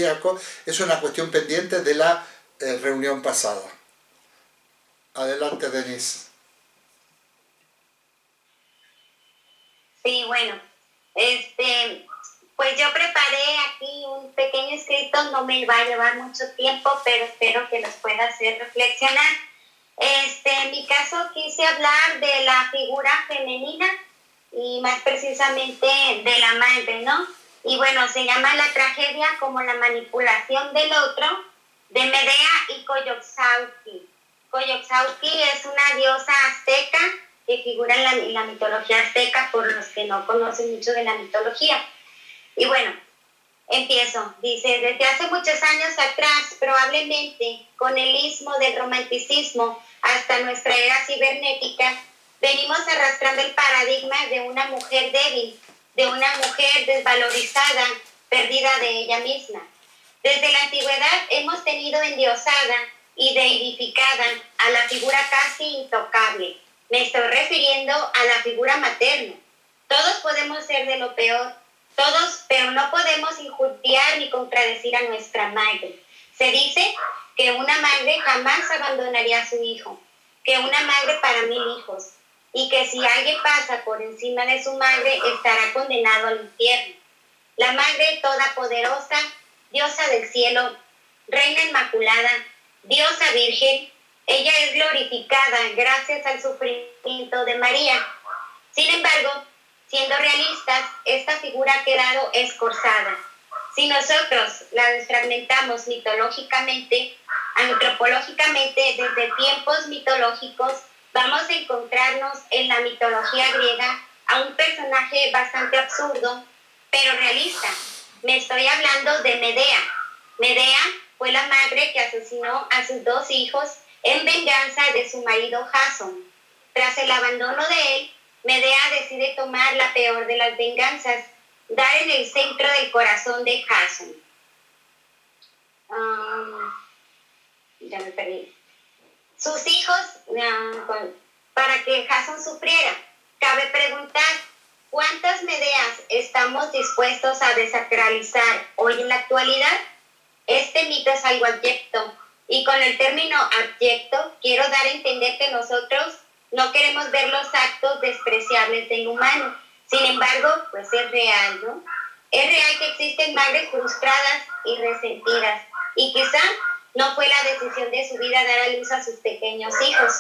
es una cuestión pendiente de la reunión pasada. Adelante, Denise. Sí, bueno, pues yo preparé aquí un pequeño escrito, no me va a llevar mucho tiempo, pero espero que los pueda hacer reflexionar. En mi caso quise hablar de la figura femenina y más precisamente de la madre, ¿no? Y bueno, se llama La tragedia como la manipulación del otro, de Medea y Coyolxauhqui. Coyolxauhqui es una diosa azteca que figura en la mitología azteca, por los que no conocen mucho de la mitología. Y bueno, empiezo. Dice, desde hace muchos años atrás, probablemente con el istmo del romanticismo hasta nuestra era cibernética, venimos arrastrando el paradigma de una mujer débil, de una mujer desvalorizada, perdida de ella misma. Desde la antigüedad hemos tenido endiosada y deidificada a la figura casi intocable. Me estoy refiriendo a la figura materna. Todos podemos ser de lo peor, todos, pero no podemos injuriar ni contradecir a nuestra madre. Se dice que una madre jamás abandonaría a su hijo, que una madre para 1000 hijos, y que si alguien pasa por encima de su madre estará condenado al infierno. La madre todopoderosa, diosa del cielo, reina inmaculada, diosa virgen, ella es glorificada gracias al sufrimiento de María. Sin embargo, siendo realistas, esta figura ha quedado escorzada. Si nosotros la desfragmentamos mitológicamente, antropológicamente, desde tiempos mitológicos, vamos a encontrarnos en la mitología griega a un personaje bastante absurdo, pero realista. Me estoy hablando de Medea. Medea fue la madre que asesinó a sus 2 hijos en venganza de su marido Jasón. Tras el abandono de él, Medea decide tomar la peor de las venganzas, dar en el centro del corazón de Jasón. Ya me perdí. Sus hijos, para que Jasón sufriera. Cabe preguntar, ¿cuántas Medeas estamos dispuestos a desacralizar hoy en la actualidad? Este mito es algo abyecto, y con el término abyecto quiero dar a entender que nosotros no queremos ver los actos despreciables del humano. Sin embargo, pues es real, ¿no? Es real que existen madres frustradas y resentidas, y quizá no fue la decisión de su vida dar a luz a sus pequeños hijos.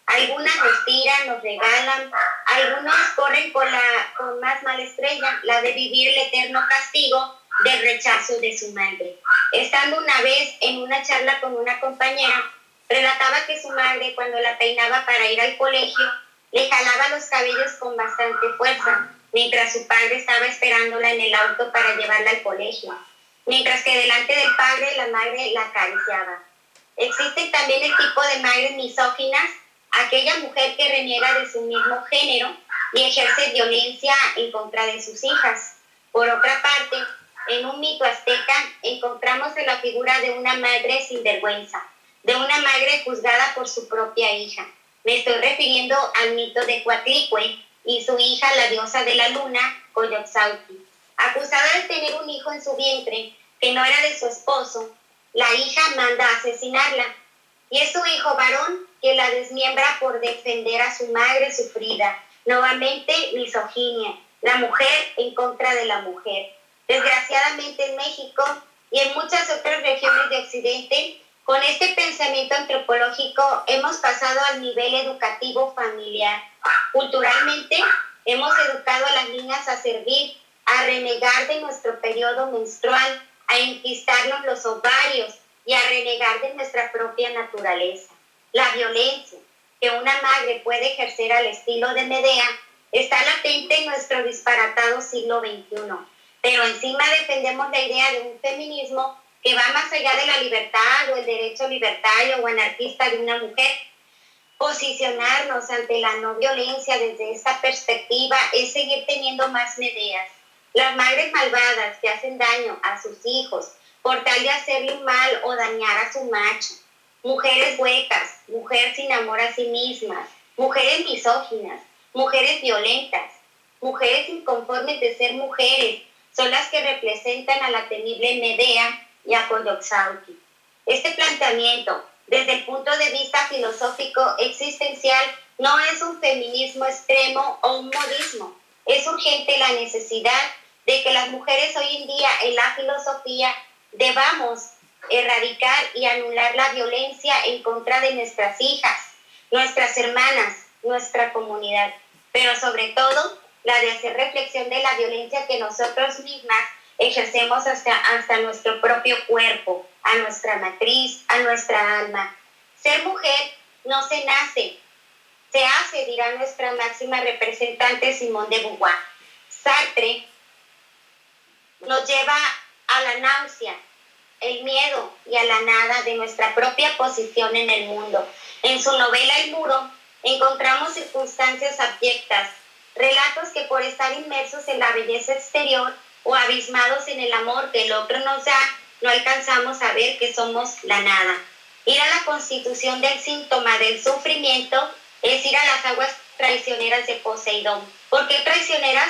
Algunas nos tiran, nos regalan, algunos corren con más mala estrella, la de vivir el eterno castigo del rechazo de su madre. Estando una vez en una charla con una compañera, relataba que su madre, cuando la peinaba para ir al colegio, le jalaba los cabellos con bastante fuerza, mientras su padre estaba esperándola en el auto para llevarla al colegio. Mientras que delante del padre, la madre la acariciaba. Existen también el tipo de madres misóginas, aquella mujer que reniega de su mismo género y ejerce violencia en contra de sus hijas. Por otra parte, en un mito azteca encontramos en la figura de una madre sin vergüenza, de una madre juzgada por su propia hija. Me estoy refiriendo al mito de Coatlicue y su hija, la diosa de la luna, Coyolxauhqui. Acusada de tener un hijo en su vientre que no era de su esposo, la hija manda a asesinarla, y es su hijo varón que la desmiembra por defender a su madre sufrida. Nuevamente, misoginia, la mujer en contra de la mujer. Desgraciadamente en México y en muchas otras regiones de Occidente, con este pensamiento antropológico hemos pasado al nivel educativo familiar. Culturalmente hemos educado a las niñas a servir, a renegar de nuestro periodo menstrual, a enquistarnos los ovarios y a renegar de nuestra propia naturaleza. La violencia que una madre puede ejercer al estilo de Medea está latente en nuestro disparatado siglo XXI. Pero encima defendemos la idea de un feminismo que va más allá de la libertad o el derecho libertario o anarquista de una mujer. Posicionarnos ante la no violencia desde esta perspectiva es seguir teniendo más Medeas. Las madres malvadas que hacen daño a sus hijos por tal de hacerle un mal o dañar a su macho. Mujeres huecas, mujeres sin amor a sí mismas, mujeres misóginas, mujeres violentas, mujeres inconformes de ser mujeres, son las que representan a la temible Medea y Apoyoxauhqui. Este planteamiento, desde el punto de vista filosófico existencial, no es un feminismo extremo o un modismo. Es urgente la necesidad de que las mujeres hoy en día en la filosofía debamos erradicar y anular la violencia en contra de nuestras hijas, nuestras hermanas, nuestra comunidad, pero sobre todo la de hacer reflexión de la violencia que nosotros mismas ejercemos hasta nuestro propio cuerpo, a nuestra matriz, a nuestra alma. Ser mujer no se nace, se hace, dirá nuestra máxima representante Simone de Beauvoir. Sartre nos lleva a la náusea, el miedo y a la nada de nuestra propia posición en el mundo. En su novela El Muro encontramos circunstancias abyectas, relatos que por estar inmersos en la belleza exterior o abismados en el amor que el otro nos da, no alcanzamos a ver que somos la nada. Ir a la constitución del síntoma del sufrimiento es ir a las aguas traicioneras de Poseidón. ¿Por qué traicioneras?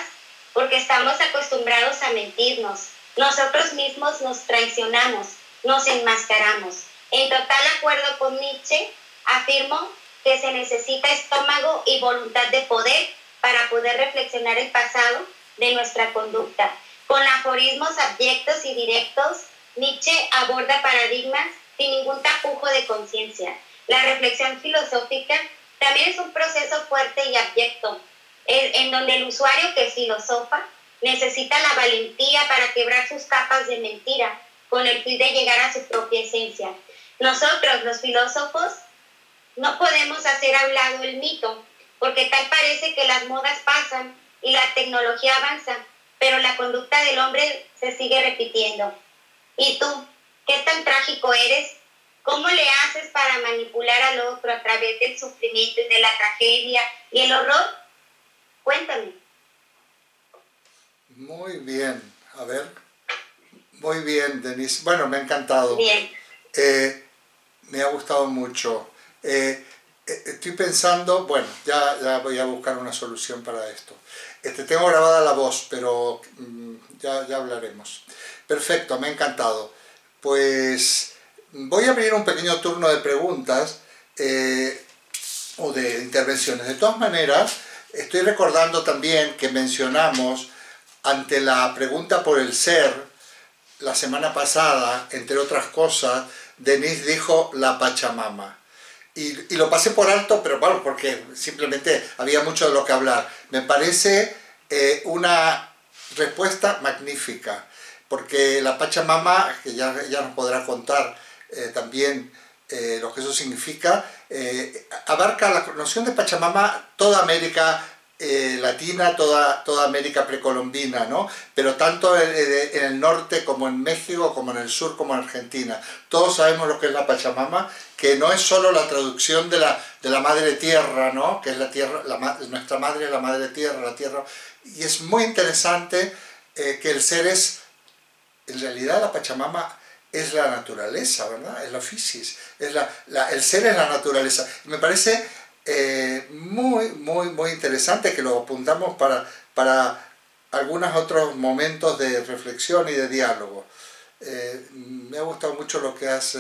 Porque estamos acostumbrados a mentirnos. Nosotros mismos nos traicionamos, nos enmascaramos. En total acuerdo con Nietzsche, afirmo que se necesita estómago y voluntad de poder para poder reflexionar el pasado de nuestra conducta. Con aforismos abyectos y directos, Nietzsche aborda paradigmas sin ningún tapujo de conciencia. La reflexión filosófica también es un proceso fuerte y abyecto, en donde el usuario que filosofa necesita la valentía para quebrar sus capas de mentira con el fin de llegar a su propia esencia. Nosotros, los filósofos, no podemos hacer a un lado el mito, porque tal parece que las modas pasan y la tecnología avanza, pero la conducta del hombre se sigue repitiendo. ¿Y tú? ¿Qué tan trágico eres? ¿Cómo le haces para manipular al otro a través del sufrimiento y de la tragedia y el horror? Cuéntame. Muy bien, a ver. Muy bien, Denise. Bueno, me ha encantado. Bien. Me ha gustado mucho. Estoy pensando, bueno, ya voy a buscar una solución para esto. Tengo grabada la voz, pero ya hablaremos. Perfecto, me ha encantado. Pues voy a abrir un pequeño turno de preguntas o de intervenciones. De todas maneras, estoy recordando también que mencionamos ante la pregunta por el ser, la semana pasada, entre otras cosas, Denise dijo la Pachamama. Y lo pasé por alto, pero bueno, porque simplemente había mucho de lo que hablar. Me parece una respuesta magnífica, porque la Pachamama, que ya nos podrá contar también lo que eso significa, abarca la noción de Pachamama toda América Latina, toda América precolombina, ¿no? Pero tanto en el norte como en México, como en el sur, como en Argentina. Todos sabemos lo que es la Pachamama, que no es solo la traducción de la madre tierra, ¿no? Que es la tierra, nuestra madre, la madre tierra, la tierra. Y es muy interesante que el ser es, en realidad la Pachamama es la naturaleza, ¿verdad? Es la fisis, el ser es la naturaleza. Me parece muy interesante que lo apuntamos para algunos otros momentos de reflexión y de diálogo. Me ha gustado mucho lo que has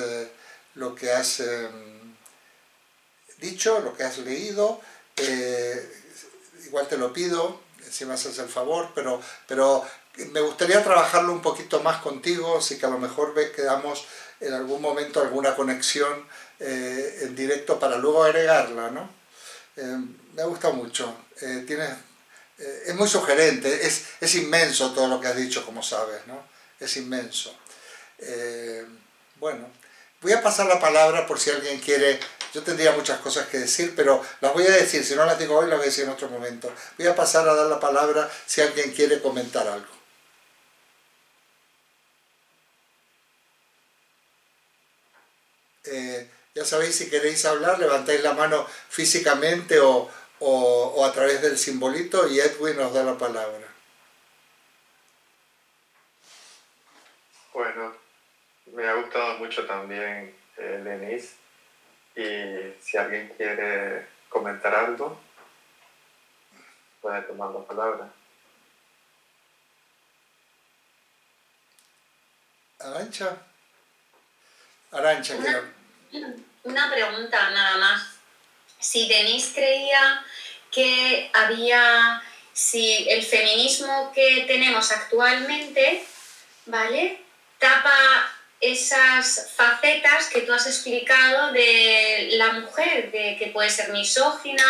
dicho, lo que has leído. Igual te lo pido, si me haces el favor, pero me gustaría trabajarlo un poquito más contigo, así que a lo mejor quedamos en algún momento alguna conexión en directo para luego agregarla, ¿no? Me ha gustado mucho. Es muy sugerente, es inmenso todo lo que has dicho, como sabes, ¿no? Es inmenso. Bueno, voy a pasar la palabra por si alguien quiere. Yo tendría muchas cosas que decir, pero las voy a decir. Si no las digo hoy, las voy a decir en otro momento. Voy a pasar a dar la palabra si alguien quiere comentar algo. Ya sabéis, si queréis hablar, levantáis la mano físicamente o a través del simbolito y Edwin nos da la palabra. Bueno, me ha gustado mucho también Denise, y si alguien quiere comentar algo, puede tomar la palabra. Arantxa. Arantxa, Una, una pregunta nada más. Si Denise creía que había, si el feminismo que tenemos actualmente, ¿vale?, tapa esas facetas que tú has explicado de la mujer, de que puede ser misógina,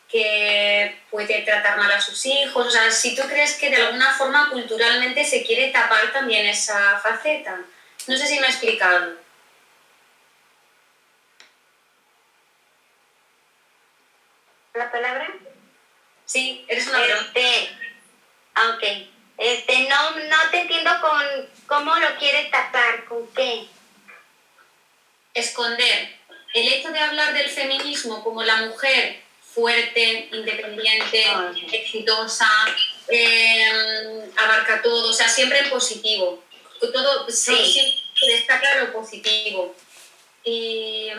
que puede tratar mal a sus hijos. O sea, si tú crees que de alguna forma culturalmente se quiere tapar también esa faceta. No sé si me he explicado. ¿La palabra? Sí, eres una pregunta. Ok. No te entiendo con cómo lo quieres tapar, ¿con qué? Esconder. El hecho de hablar del feminismo como la mujer fuerte, independiente, exitosa, abarca todo, o sea, siempre en positivo. Todo, Sí. siempre destaca lo positivo. Y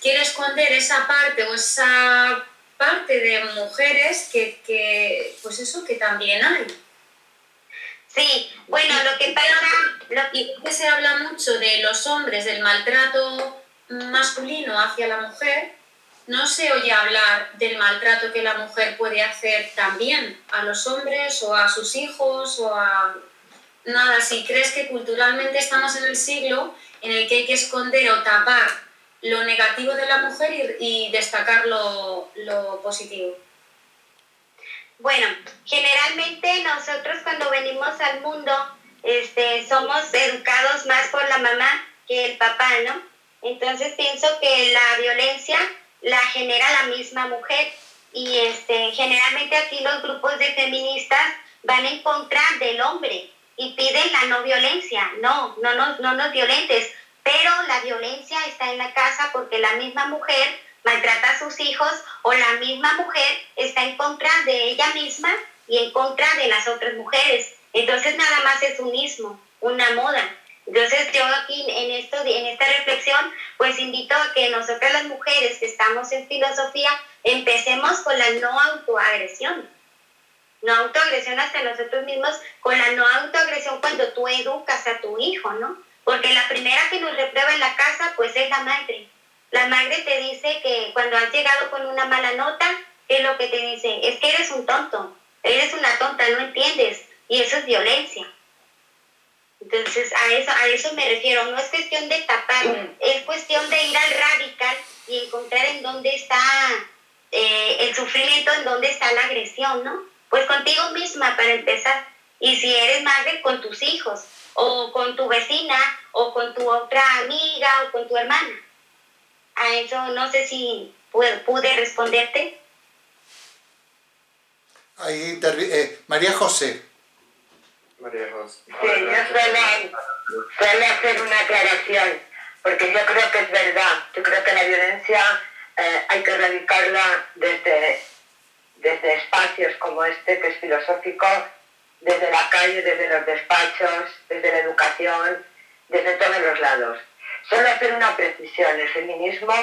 quiere esconder esa parte o esa parte de mujeres que pues eso, que también hay. Sí, bueno, lo que pasa... Y que se habla mucho de los hombres, del maltrato masculino hacia la mujer, no se oye hablar del maltrato que la mujer puede hacer también a los hombres o a sus hijos o a... Nada, si crees que culturalmente estamos en el siglo en el que hay que esconder o tapar lo negativo de la mujer y destacar lo positivo. Bueno, generalmente nosotros cuando venimos al mundo somos educados más por la mamá que el papá, ¿no? Entonces pienso que la violencia la genera la misma mujer y generalmente aquí los grupos de feministas van en contra del hombre y piden la no violencia. No nos violentes, pero la violencia está en la casa porque la misma mujer maltrata a sus hijos o la misma mujer está en contra de ella misma y en contra de las otras mujeres. Entonces nada más es un ismo, una moda. Entonces yo aquí en esta reflexión pues invito a que nosotras las mujeres que estamos en filosofía empecemos con la no autoagresión. No autoagresión hacia nosotros mismos, con la no autoagresión cuando tú educas a tu hijo, ¿no? Porque la primera que nos reprueba en la casa pues es la madre. La madre te dice que cuando has llegado con una mala nota, ¿qué es lo que te dice? Es que eres un tonto, eres una tonta, no entiendes. Y eso es violencia. Entonces, a eso me refiero. No es cuestión de tapar, es cuestión de ir al radical y encontrar en dónde está el sufrimiento, en dónde está la agresión, ¿no? Pues contigo misma, para empezar. Y si eres madre, con tus hijos, o con tu vecina, o con tu otra amiga, o con tu hermana. A eso no sé si pude responderte. Ahí María José. María José. Sí, yo suelo hacer una aclaración, porque yo creo que es verdad. Yo creo que la violencia hay que erradicarla desde espacios como este, que es filosófico, desde la calle, desde los despachos, desde la educación, desde todos los lados. Solo hacer una precisión: el feminismo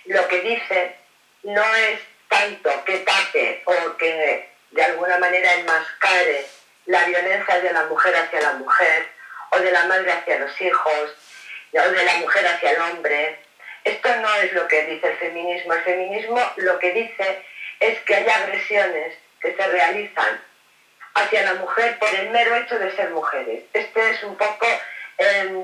lo que dice no es tanto que tape o que de alguna manera enmascare la violencia de la mujer hacia la mujer, o de la madre hacia los hijos, o de la mujer hacia el hombre. Esto no es lo que dice el feminismo. El feminismo lo que dice es que hay agresiones que se realizan hacia la mujer por el mero hecho de ser mujeres. Este es un poco,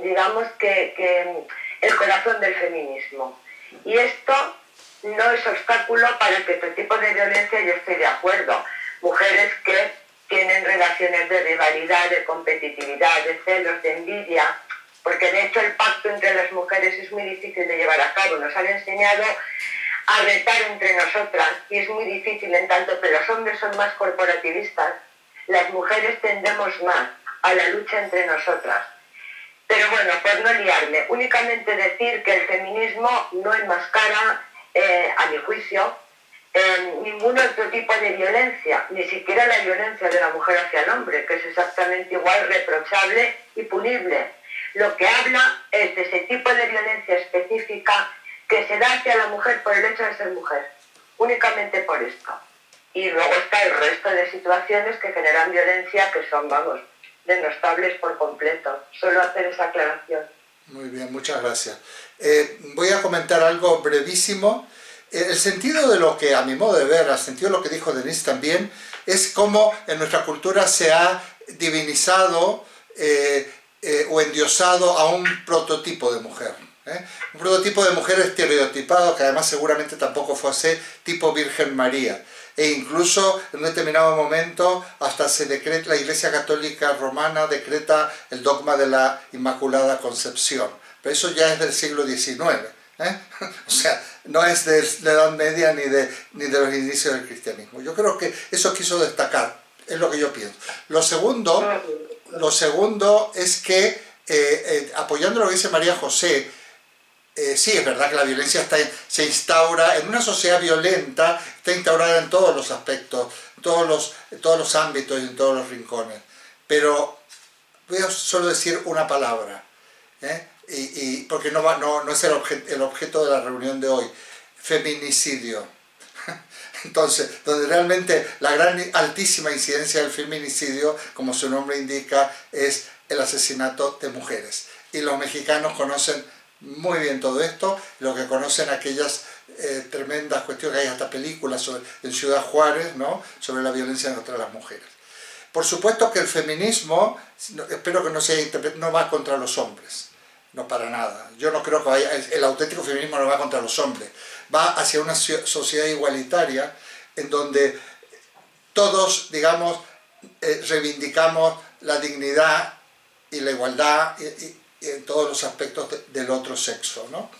digamos que el corazón del feminismo. Y esto no es obstáculo para que este tipo de violencia, yo estoy de acuerdo. Mujeres que tienen relaciones de rivalidad, de competitividad, de celos, de envidia, porque de hecho el pacto entre las mujeres es muy difícil de llevar a cabo. Nos han enseñado a retar entre nosotras y es muy difícil, en tanto que los hombres son más corporativistas, las mujeres tendemos más a la lucha entre nosotras. Pero bueno, por no liarme, únicamente decir que el feminismo no enmascara, a mi juicio, ningún otro tipo de violencia, ni siquiera la violencia de la mujer hacia el hombre, que es exactamente igual reprochable y punible. Lo que habla es de ese tipo de violencia específica que se da hacia la mujer por el hecho de ser mujer, únicamente por esto. Y luego está el resto de situaciones que generan violencia, que son, vamos, denostables por completo. Solo hacer esa aclaración. Muy bien, muchas gracias. Voy a comentar algo brevísimo. El sentido de lo que, a mi modo de ver, el sentido de lo que dijo Denise también, es cómo en nuestra cultura se ha divinizado o endiosado a un prototipo de mujer. Un prototipo de mujer estereotipado, que además seguramente tampoco fue así, tipo Virgen María. E incluso en un determinado momento hasta se decreta, la Iglesia Católica Romana decreta el dogma de la Inmaculada Concepción. Pero eso ya es del siglo XIX. O sea, no es de la Edad Media ni de los inicios del cristianismo. Yo creo que eso quiso destacar, es lo que yo pienso. Lo segundo es que, apoyando lo que dice María José, sí, es verdad que la violencia se instaura en una sociedad violenta, está instaurada en todos los aspectos, en todos los ámbitos y en todos los rincones. Pero voy a solo decir una palabra, porque no es el objeto de la reunión de hoy: feminicidio. Entonces, donde realmente la altísima incidencia del feminicidio, como su nombre indica, es el asesinato de mujeres. Y los mexicanos conocen muy bien todo esto, lo que conocen aquellas tremendas cuestiones, que hay hasta películas en Ciudad Juárez, ¿no?, sobre la violencia contra las mujeres. Por supuesto que el feminismo, espero que no sea interpretado, no va contra los hombres, no para nada. Yo no creo que el auténtico feminismo no va contra los hombres, va hacia una sociedad igualitaria en donde todos, digamos, reivindicamos la dignidad y la igualdad y en todos los aspectos del otro sexo, ¿no?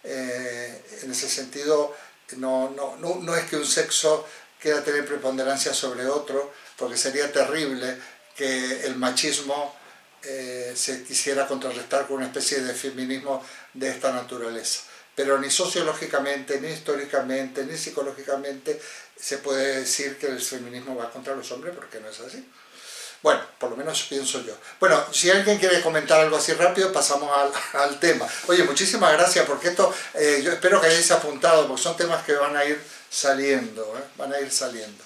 En ese sentido, no es que un sexo quiera tener preponderancia sobre otro, porque sería terrible que el machismo se quisiera contrarrestar con una especie de feminismo de esta naturaleza. Pero ni sociológicamente, ni históricamente, ni psicológicamente se puede decir que el feminismo va contra los hombres, porque no es así. Bueno, por lo menos pienso yo. Bueno, si alguien quiere comentar algo así rápido, pasamos al tema. Oye, muchísimas gracias, porque esto, yo espero que hayáis apuntado, porque son temas que van a ir saliendo, van a ir saliendo.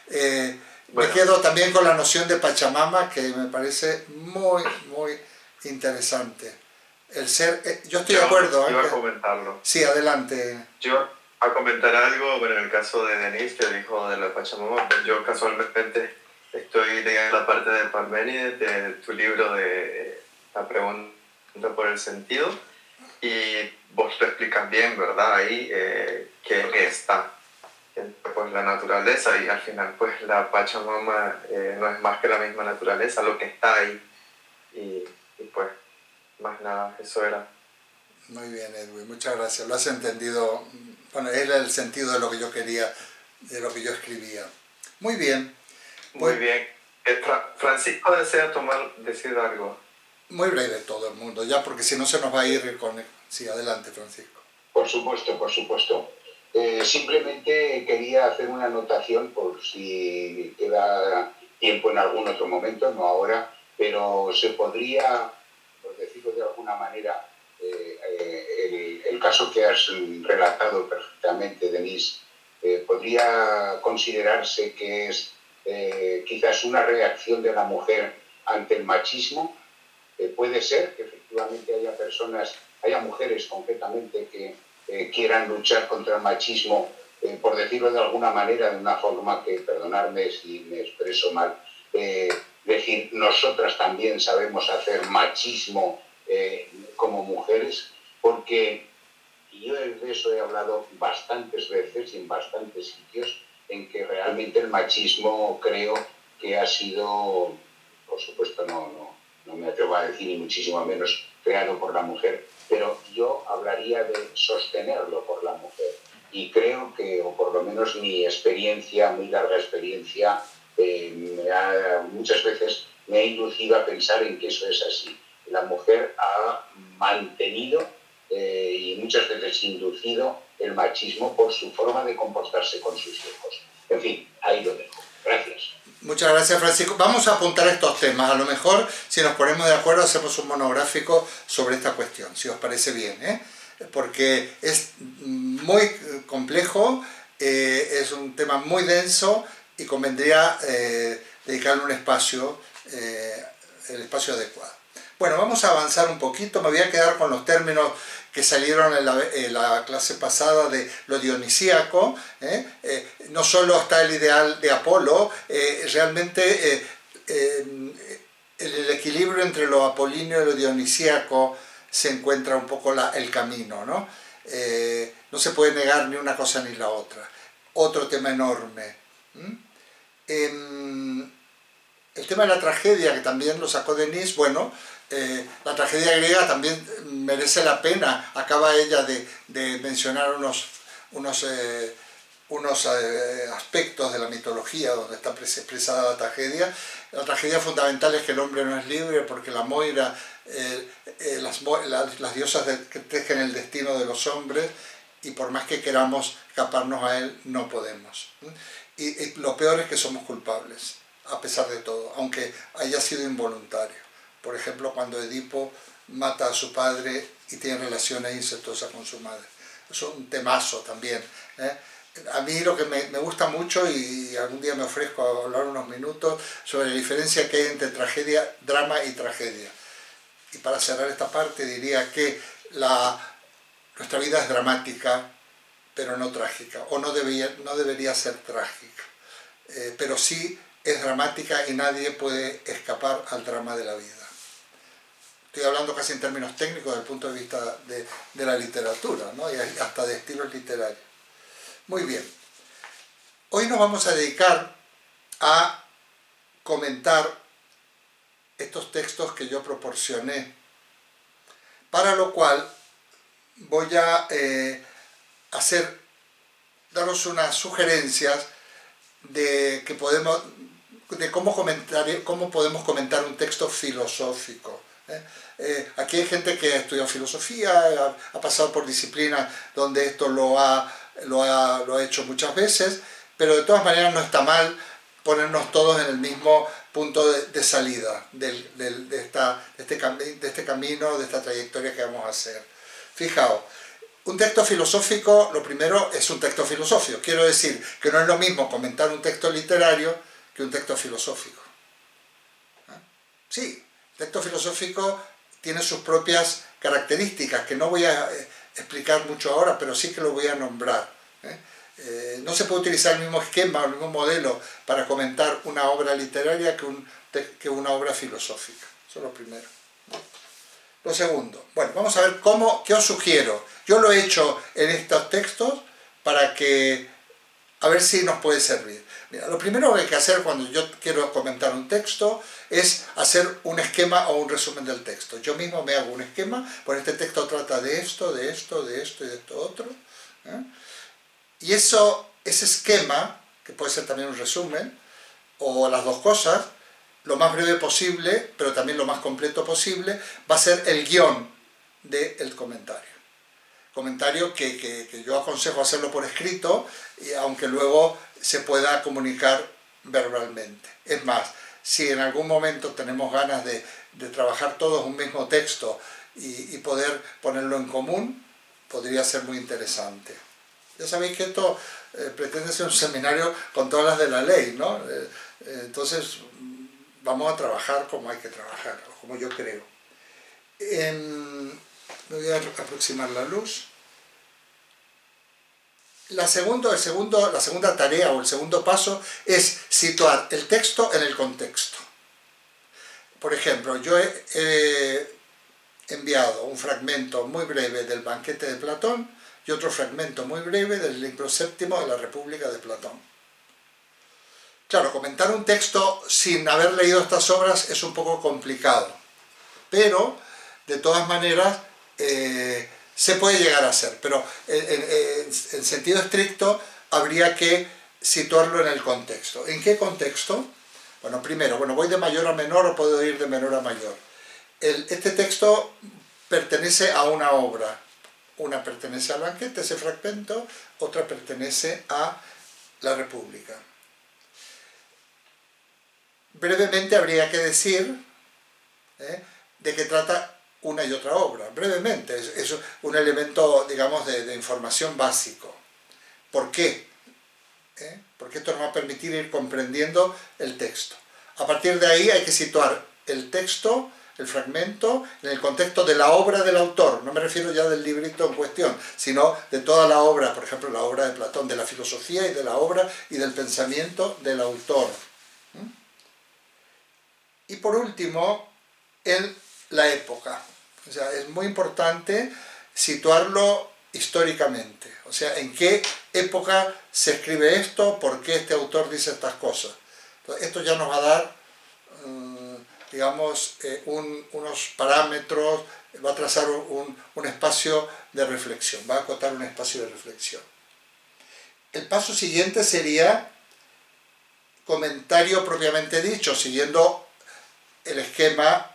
Me quedo también con la noción de Pachamama, que me parece muy, muy interesante. El ser, yo estoy de acuerdo. Iba a comentarlo. Sí, adelante. Yo a comentar algo, bueno, en el caso de Denise, que dijo de la Pachamama, pues yo casualmente estoy leyendo la parte de Parménides, de tu libro de La pregunta por el sentido, y vos lo explicas bien, ¿verdad? Ahí que está, pues la naturaleza, y al final pues la Pachamama no es más que la misma naturaleza, lo que está ahí, y pues más nada, eso era. Muy bien, Edwin, muchas gracias, lo has entendido. Bueno, era el sentido de lo que yo quería, de lo que yo escribía. Muy bien. Muy bien. Francisco desea decir algo. Muy breve todo el mundo, ya, porque si no se nos va a ir con... Sí, adelante, Francisco. Por supuesto, por supuesto. Simplemente quería hacer una anotación por si queda tiempo en algún otro momento, no ahora, pero se podría, por decirlo de alguna manera, el caso que has relatado perfectamente, Denise, podría considerarse que es quizás una reacción de la mujer ante el machismo. Puede ser que efectivamente haya mujeres concretamente que quieran luchar contra el machismo, por decirlo de alguna manera, de una forma que, perdonadme si me expreso mal, decir, nosotras también sabemos hacer machismo como mujeres, porque yo de eso he hablado bastantes veces y en bastantes sitios, en que realmente el machismo creo que ha sido, por supuesto no me atrevo a decir, ni muchísimo menos creado por la mujer, pero yo hablaría de sostenerlo por la mujer. Y creo que, o por lo menos mi experiencia, muy larga experiencia, muchas veces me ha inducido a pensar en que eso es así. La mujer ha mantenido y muchas veces inducido el machismo por su forma de comportarse con sus hijos. En fin, ahí lo dejo. Gracias. Muchas gracias, Francisco. Vamos a apuntar estos temas. A lo mejor, si nos ponemos de acuerdo, hacemos un monográfico sobre esta cuestión, si os parece bien, porque es muy complejo, es un tema muy denso y convendría dedicarle un espacio, el espacio adecuado. Bueno, vamos a avanzar un poquito, me voy a quedar con los términos que salieron en la clase pasada de lo dionisíaco. No solo está el ideal de Apolo, realmente el equilibrio entre lo apolíneo y lo dionisíaco se encuentra un poco el camino, ¿no? No se puede negar ni una cosa ni la otra. Otro tema enorme. El tema de la tragedia, que también lo sacó Denise, bueno, la tragedia griega también merece la pena. Acaba ella de mencionar unos aspectos de la mitología donde está expresada la tragedia. La tragedia fundamental es que el hombre no es libre porque la Moira, las diosas que tejen el destino de los hombres, y por más que queramos escaparnos a él, no podemos. Y lo peor es que somos culpables, a pesar de todo, aunque haya sido involuntario. Por ejemplo, cuando Edipo mata a su padre y tiene relaciones incestuosas con su madre. Eso es un temazo también. A mí lo que me gusta mucho, y algún día me ofrezco a hablar unos minutos, sobre la diferencia que hay entre tragedia, drama y tragedia. Y para cerrar esta parte diría que nuestra vida es dramática, pero no trágica, o no debería ser trágica. Pero sí es dramática y nadie puede escapar al drama de la vida. Estoy hablando casi en términos técnicos desde el punto de vista de la literatura, ¿no? Y hasta de estilos literarios. Muy bien. Hoy nos vamos a dedicar a comentar estos textos que yo proporcioné, para lo cual voy a daros unas sugerencias de cómo podemos comentar un texto filosófico. Aquí hay gente que ha estudiado filosofía, ha pasado por disciplinas donde esto lo ha hecho muchas veces, pero de todas maneras no está mal ponernos todos en el mismo punto de salida de este camino, de esta trayectoria que vamos a hacer. Fijaos, un texto filosófico, lo primero, es un texto filosófico. Quiero decir que no es lo mismo comentar un texto literario que un texto filosófico. Sí, el texto filosófico tiene sus propias características, que no voy a explicar mucho ahora, pero sí que lo voy a nombrar. No se puede utilizar el mismo esquema o el mismo modelo para comentar una obra literaria que una obra filosófica. Eso es lo primero. Lo segundo, bueno, vamos a ver qué os sugiero. Yo lo he hecho en estos textos a ver si nos puede servir. Mira, lo primero que hay que hacer cuando yo quiero comentar un texto es hacer un esquema o un resumen del texto. Yo mismo me hago un esquema, pues este texto trata de esto, de esto, de esto y de esto otro. Y ese esquema, que puede ser también un resumen, o las dos cosas, lo más breve posible, pero también lo más completo posible, va a ser el guión del comentario. Comentario que yo aconsejo hacerlo por escrito, aunque luego se pueda comunicar verbalmente. Es más, si en algún momento tenemos ganas de trabajar todos un mismo texto y poder ponerlo en común, podría ser muy interesante. Ya sabéis que esto pretende ser un seminario con todas las de la ley, ¿no? Entonces vamos a trabajar como hay que trabajar, como yo creo. Me voy a aproximar la luz. La segunda tarea o el segundo paso es situar el texto en el contexto. Por ejemplo, yo he enviado un fragmento muy breve del Banquete de Platón y otro fragmento muy breve del libro séptimo de la República de Platón. Claro, comentar un texto sin haber leído estas obras es un poco complicado, pero de todas maneras se puede llegar a hacer, pero en sentido estricto habría que situarlo en el contexto. ¿En qué contexto? Bueno, primero, voy de mayor a menor o puedo ir de menor a mayor. Este texto pertenece a una obra. Una pertenece al Banquete, ese fragmento, otra pertenece a la República. Brevemente habría que decir de qué trata una y otra obra. Brevemente, es un elemento, digamos, de información básico. ¿Por qué? Porque esto nos va a permitir ir comprendiendo el texto. A partir de ahí hay que situar el texto el fragmento en el contexto de la obra del autor. No me refiero ya del librito en cuestión, sino de toda la obra, por ejemplo, la obra de Platón, de la filosofía y de la obra y del pensamiento del autor. Y por último, en la época. O sea, es muy importante situarlo históricamente. O sea, en qué época se escribe esto, por qué este autor dice estas cosas. Entonces, esto ya nos va a dar, digamos, unos parámetros, va a trazar un espacio de reflexión, va a acotar un espacio de reflexión. El paso siguiente sería comentario propiamente dicho, siguiendo el esquema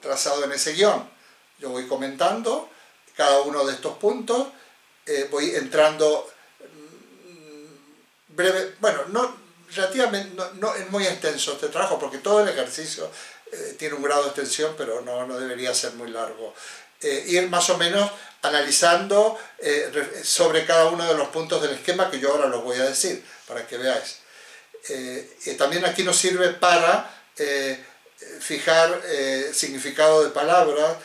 trazado en ese guión. Yo voy comentando cada uno de estos puntos, voy entrando breve, bueno, relativamente, no es muy extenso este trabajo, porque todo el ejercicio tiene un grado de extensión, pero no debería ser muy largo. Ir más o menos analizando sobre cada uno de los puntos del esquema, que yo ahora los voy a decir, para que veáis. También aquí nos sirve para fijar significado de palabras,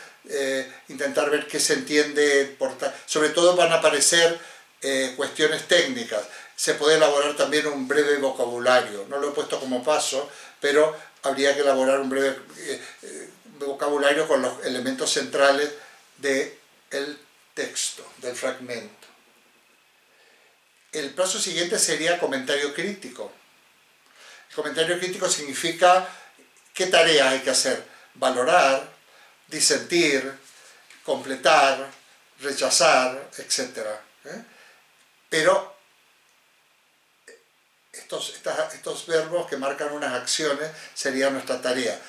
intentar ver qué se entiende, sobre todo van a aparecer cuestiones técnicas. Se puede elaborar también un breve vocabulario, no lo he puesto como paso, pero habría que elaborar un breve vocabulario con los elementos centrales del texto, del fragmento. El paso siguiente sería comentario crítico. El comentario crítico significa qué tareas hay que hacer: valorar, disentir, completar, rechazar, etc. Pero estos verbos que marcan unas acciones serían nuestra tarea.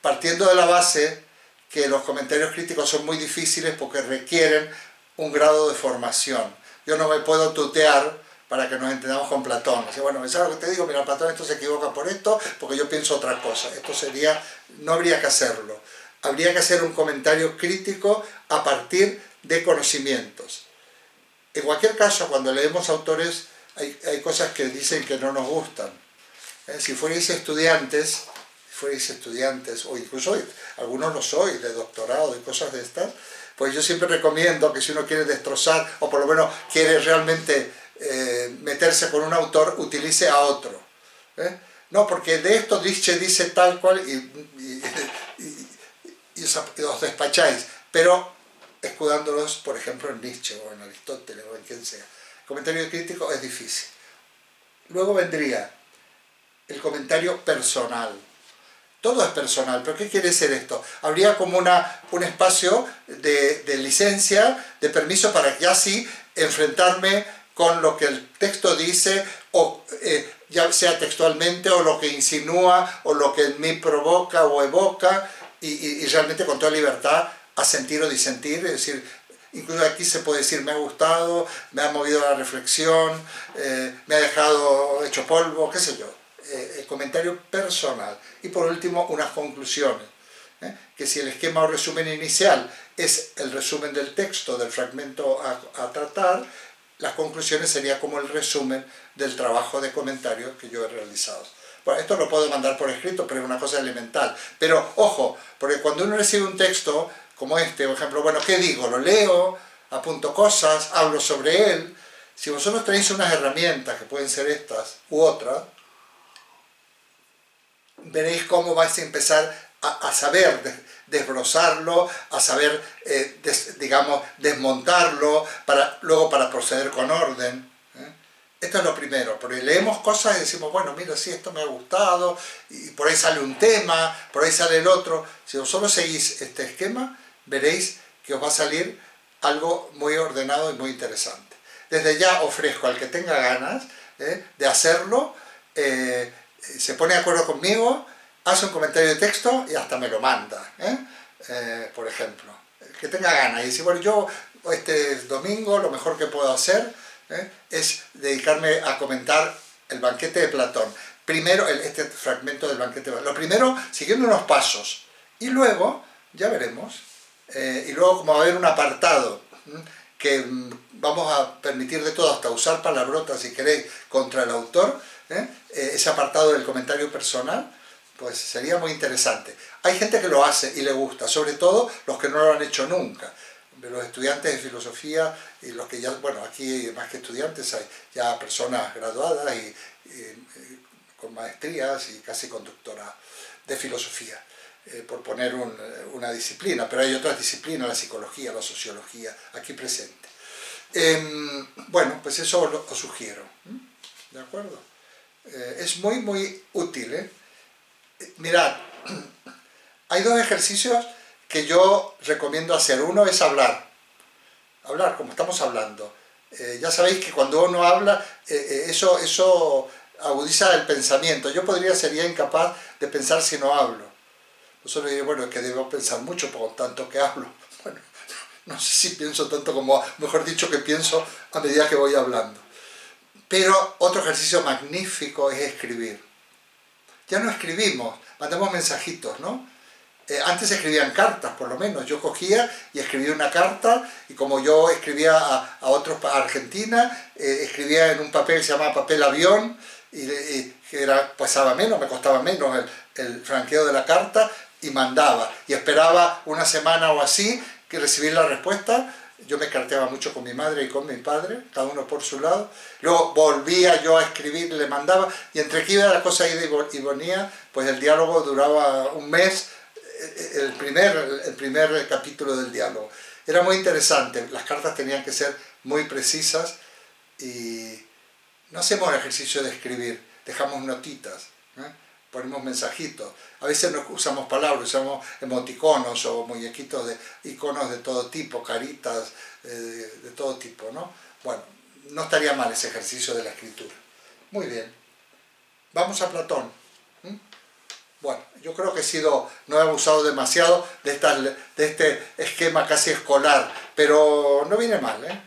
Partiendo de la base que los comentarios críticos son muy difíciles porque requieren un grado de formación. Yo no me puedo tutear para que nos entendamos con Platón. O sea, bueno, ¿sabes lo que te digo? Mira, Platón esto se equivoca por esto, porque yo pienso otra cosa. Esto sería, no habría que hacerlo. Habría que hacer un comentario crítico a partir de conocimientos. En cualquier caso, cuando leemos autores, hay cosas que dicen que no nos gustan. Si fuerais estudiantes, o incluso algunos lo sois, de doctorado y cosas de estas, pues yo siempre recomiendo que si uno quiere destrozar, o por lo menos quiere realmente meterse con un autor, utilice a otro. No, porque de esto Nietzsche dice tal cual y os despacháis, pero escudándolos, por ejemplo, en Nietzsche o en Aristóteles o en quien sea. El comentario crítico es difícil. Luego vendría el comentario personal. Todo es personal, pero ¿qué quiere decir esto? Habría como un espacio de licencia, de permiso para ya sí enfrentarme con lo que el texto dice, o ya sea textualmente, o lo que insinúa, o lo que en mí provoca o evoca, y realmente con toda libertad asentir o disentir, es decir, incluso aquí se puede decir me ha gustado, me ha movido a la reflexión, me ha dejado hecho polvo, qué sé yo. El comentario personal. Y por último, unas conclusiones. Que si el esquema o resumen inicial es el resumen del texto, del fragmento a tratar, las conclusiones serían como el resumen del trabajo de comentario que yo he realizado. Bueno, esto lo puedo mandar por escrito, pero es una cosa elemental. Pero ojo, porque cuando uno recibe un texto como este, por ejemplo, bueno, ¿qué digo? Lo leo, apunto cosas, hablo sobre él. Si vosotros tenéis unas herramientas, que pueden ser estas u otras, veréis cómo vais a empezar a saber desbrozarlo, a saber, digamos, desmontarlo, luego para proceder con orden. Esto es lo primero, porque leemos cosas y decimos, bueno, mira, sí, esto me ha gustado, y por ahí sale un tema, por ahí sale el otro. Si vosotros seguís este esquema, veréis que os va a salir algo muy ordenado y muy interesante. Desde ya ofrezco al que tenga ganas de hacerlo, se pone de acuerdo conmigo, hace un comentario de texto y hasta me lo manda, por ejemplo. El que tenga ganas y dice, bueno, yo este domingo lo mejor que puedo hacer es dedicarme a comentar el banquete de Platón. Primero, este fragmento del banquete de Platón. Lo primero, siguiendo unos pasos. Y luego, ya veremos, y luego como va a haber un apartado que vamos a permitir de todo, hasta usar palabrotas si queréis contra el autor, ese apartado del comentario personal, pues sería muy interesante. Hay gente que lo hace y le gusta, sobre todo los que no lo han hecho nunca. Los estudiantes de filosofía y los que ya, bueno, aquí más que estudiantes hay ya personas graduadas y con maestrías y casi con doctorado de filosofía, por poner una disciplina, pero hay otras disciplinas, la psicología, la sociología, aquí presente. Bueno, pues eso os sugiero, ¿de acuerdo? Es muy, muy útil, Mirad, hay dos ejercicios que yo recomiendo hacer. Uno es hablar como estamos hablando. Ya sabéis que cuando uno habla, eso agudiza el pensamiento. Yo sería incapaz de pensar si no hablo. Vosotros diréis, bueno, es que debo pensar mucho por tanto que hablo. Bueno, no sé si pienso tanto como, mejor dicho, que pienso a medida que voy hablando. Pero otro ejercicio magnífico es escribir. Ya no escribimos, mandamos mensajitos, ¿no? Antes escribían cartas, por lo menos. Yo cogía y escribía una carta, y como yo escribía a otros, a Argentina, escribía en un papel que se llamaba papel avión, y pesaba menos, me costaba menos el franqueo de la carta, y mandaba. Y esperaba una semana o así que recibir la respuesta. Yo me carteaba mucho con mi madre y con mi padre, cada uno por su lado. Luego volvía yo a escribir, le mandaba, y entre que iba la cosa ida y venía, pues el diálogo duraba un mes, el primer capítulo del diálogo. Era muy interesante, las cartas tenían que ser muy precisas y no hacemos el ejercicio de escribir, dejamos notitas, ponemos mensajitos. A veces no usamos palabras, usamos emoticonos o muñequitos de iconos de todo tipo, caritas de todo tipo, ¿no? Bueno, no estaría mal ese ejercicio de la escritura. Muy bien. Vamos a Platón. Bueno, yo creo que no he abusado demasiado de este esquema casi escolar, pero no viene mal,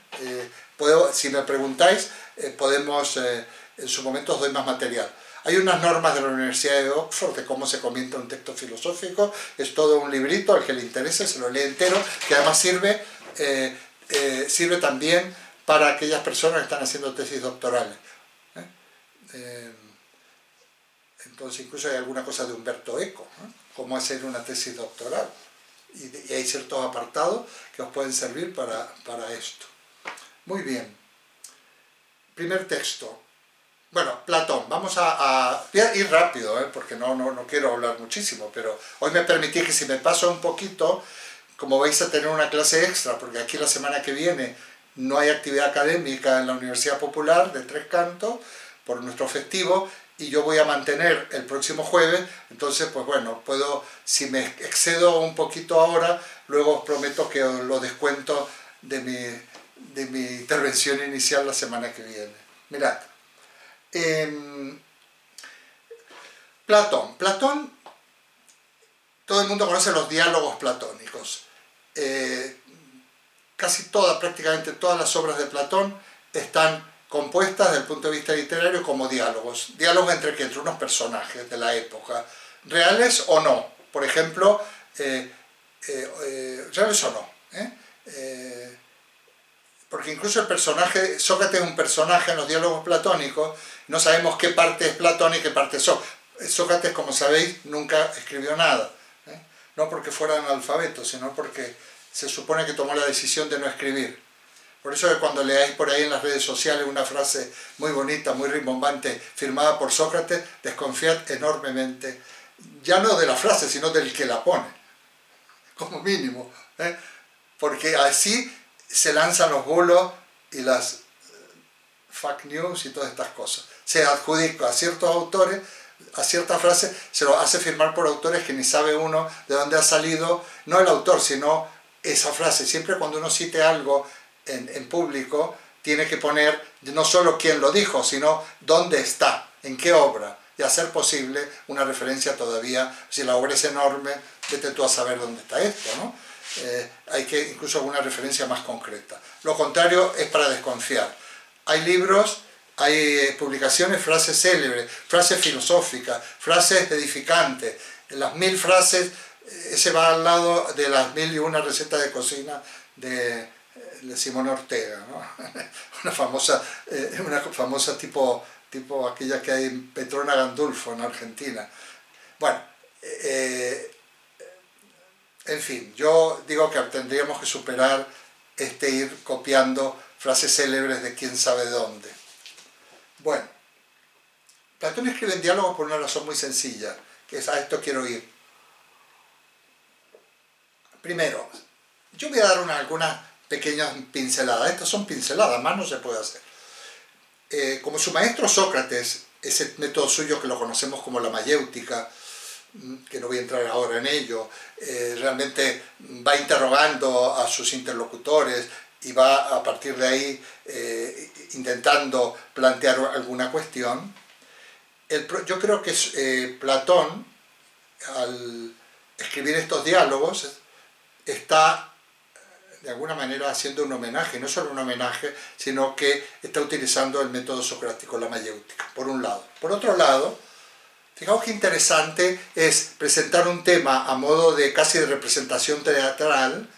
si me preguntáis, en su momento os doy más material. Hay unas normas de la Universidad de Oxford de cómo se comienza un texto filosófico, es todo un librito, al que le interese se lo lee entero, que además sirve también para aquellas personas que están haciendo tesis doctorales. Entonces incluso hay alguna cosa de Humberto Eco, cómo hacer una tesis doctoral, y hay ciertos apartados que os pueden servir para esto. Muy bien. Primer texto. Bueno, Platón. Voy a ir rápido, porque no quiero hablar muchísimo, pero hoy me permití que si me paso un poquito, como vais a tener una clase extra, porque aquí la semana que viene no hay actividad académica en la Universidad Popular de Tres Cantos, por nuestro festivo, y yo voy a mantener el próximo jueves, entonces pues bueno, si me excedo un poquito ahora, luego os prometo que os lo descuento de mi intervención inicial la semana que viene. Mirad, Platón, todo el mundo conoce los diálogos platónicos. Prácticamente todas las obras de Platón están compuestas desde el punto de vista literario como diálogos. Diálogos entre unos personajes de la época, reales o no. Por ejemplo, reales o no. Porque incluso Sócrates es un personaje en los diálogos platónicos, no sabemos qué parte es Platón y qué parte es Sócrates. Sócrates, como sabéis, nunca escribió nada. No porque fuera analfabeto, sino porque se supone que tomó la decisión de no escribir. Por eso que cuando leáis por ahí en las redes sociales una frase muy bonita, muy rimbombante, firmada por Sócrates, desconfiad enormemente, ya no de la frase, sino del que la pone, como mínimo, porque así se lanzan los bulos y las fake news y todas estas cosas. Se adjudica a ciertos autores, a ciertas frases, se lo hace firmar por autores que ni sabe uno de dónde ha salido, no el autor, sino esa frase. Siempre cuando uno cite algo en público, tiene que poner no solo quién lo dijo, sino dónde está, en qué obra, y hacer posible una referencia todavía. Si la obra es enorme, vete tú a saber dónde está esto, ¿no? Hay que incluso alguna referencia más concreta. Lo contrario es para desconfiar. Hay libros, hay publicaciones, frases célebres, frases filosóficas, frases edificantes. Las 1000 frases, ese va al lado de las 1001 recetas de cocina de Simón Ortega, ¿no? una famosa tipo aquella que hay en Petrona Gandulfo en Argentina. Bueno, en fin, yo digo que tendríamos que superar ir copiando frases célebres de quién sabe dónde. Bueno, Platón escribe en diálogo por una razón muy sencilla, que es: a esto quiero ir. Primero, yo voy a dar algunas pequeñas pinceladas. Estas son pinceladas, más no se puede hacer. Como su maestro Sócrates, ese método suyo que lo conocemos como la mayéutica, que no voy a entrar ahora en ello, realmente va interrogando a sus interlocutores y va a partir de ahí intentando plantear alguna cuestión. Yo creo que Platón, al escribir estos diálogos, está de alguna manera haciendo un homenaje, no solo un homenaje, sino que está utilizando el método socrático, la mayéutica, por un lado. Por otro lado, fijaos qué interesante es presentar un tema a modo de casi de representación teatral,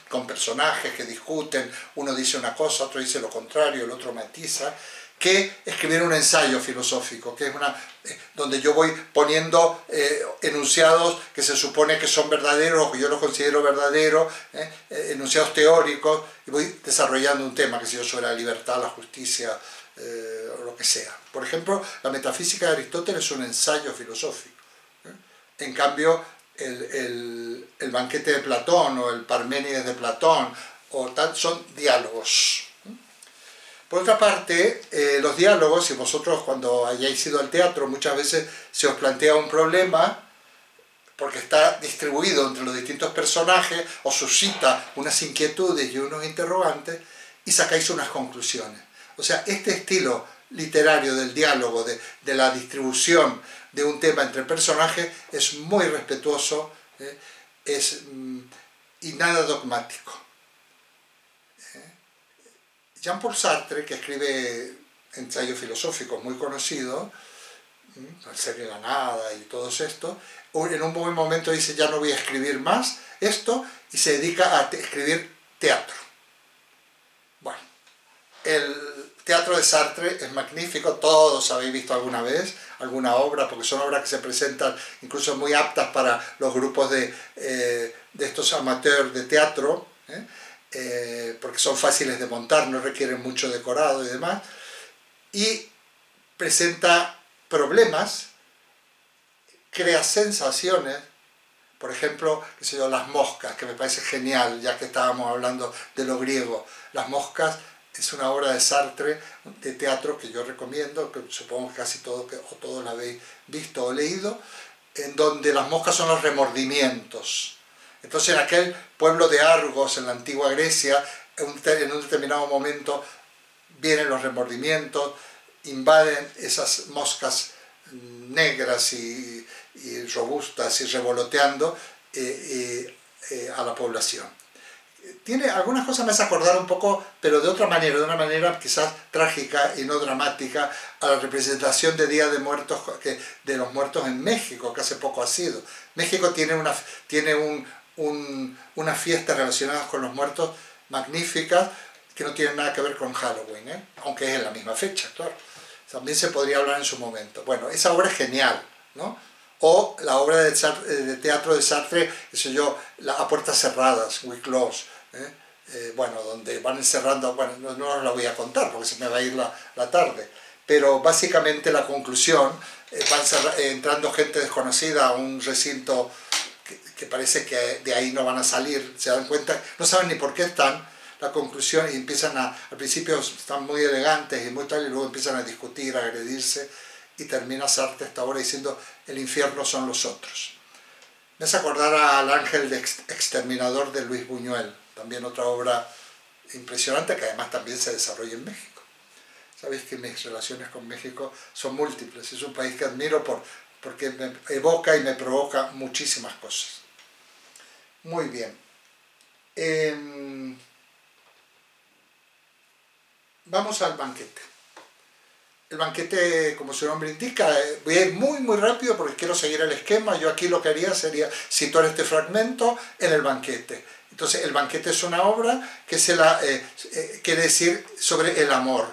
con personajes que discuten, uno dice una cosa, otro dice lo contrario, el otro matiza, que escribir un ensayo filosófico, que es donde yo voy poniendo enunciados que se supone que son verdaderos o que yo los considero verdaderos, enunciados teóricos, y voy desarrollando un tema, que sé yo, sobre la libertad, la justicia, o lo que sea. Por ejemplo, la metafísica de Aristóteles es un ensayo filosófico. En cambio, el banquete de Platón o el Parménides de Platón o tal son diálogos. Por otra parte, los diálogos, si vosotros cuando hayáis ido al teatro muchas veces se os plantea un problema porque está distribuido entre los distintos personajes, os suscita unas inquietudes y unos interrogantes y sacáis unas conclusiones. O sea, este estilo literario del diálogo, de la distribución de un tema entre personajes, es muy respetuoso y nada dogmático. Jean-Paul Sartre, que escribe ensayos filosóficos muy conocidos, El ser y la nada y todos estos, en un buen momento dice: ya no voy a escribir más esto, y se dedica a escribir teatro. Bueno, el teatro de Sartre es magnífico, todos habéis visto alguna vez alguna obra, porque son obras que se presentan incluso muy aptas para los grupos de estos amateurs de teatro, porque son fáciles de montar, no requieren mucho decorado y demás, y presenta problemas, crea sensaciones. Por ejemplo, qué sé yo, las moscas, que me parece genial, ya que estábamos hablando de lo griego. Las moscas es una obra de Sartre, de teatro, que yo recomiendo, que supongo que casi todos la habéis visto o leído, en donde las moscas son los remordimientos. Entonces, en aquel pueblo de Argos, en la antigua Grecia, en un determinado momento vienen los remordimientos, invaden esas moscas negras y robustas y revoloteando a la población. Tiene algunas cosas, me hace acordar un poco, pero de otra manera, de una manera quizás trágica y no dramática, a la representación de Día de Muertos, de los Muertos en México, que hace poco ha sido. México tiene unas fiestas relacionadas con los muertos magníficas, que no tienen nada que ver con Halloween, aunque es en la misma fecha, claro. También se podría hablar en su momento. Bueno, esa obra es genial, ¿no? O la obra de teatro de Sartre, qué yo, a puertas cerradas, We Close, bueno, donde van encerrando, bueno, no os la voy a contar porque se me va a ir la tarde, pero básicamente la conclusión, van entrando gente desconocida a un recinto que parece que de ahí no van a salir, se dan cuenta, no saben ni por qué están. La conclusión, y empiezan al principio están muy elegantes y muy tal, y luego empiezan a discutir, a agredirse, y termina Sartre esta obra diciendo: el infierno son los otros. Me hace acordar al Ángel Exterminador de Luis Buñuel, también otra obra impresionante que además también se desarrolla en México. Sabéis que mis relaciones con México son múltiples, es un país que admiro porque me evoca y me provoca muchísimas cosas. Muy bien. Vamos al banquete. El banquete, como su nombre indica, voy a ir muy muy rápido porque quiero seguir el esquema. Yo aquí lo que haría sería situar este fragmento en el banquete. Entonces, el banquete es una obra que quiere decir sobre el amor.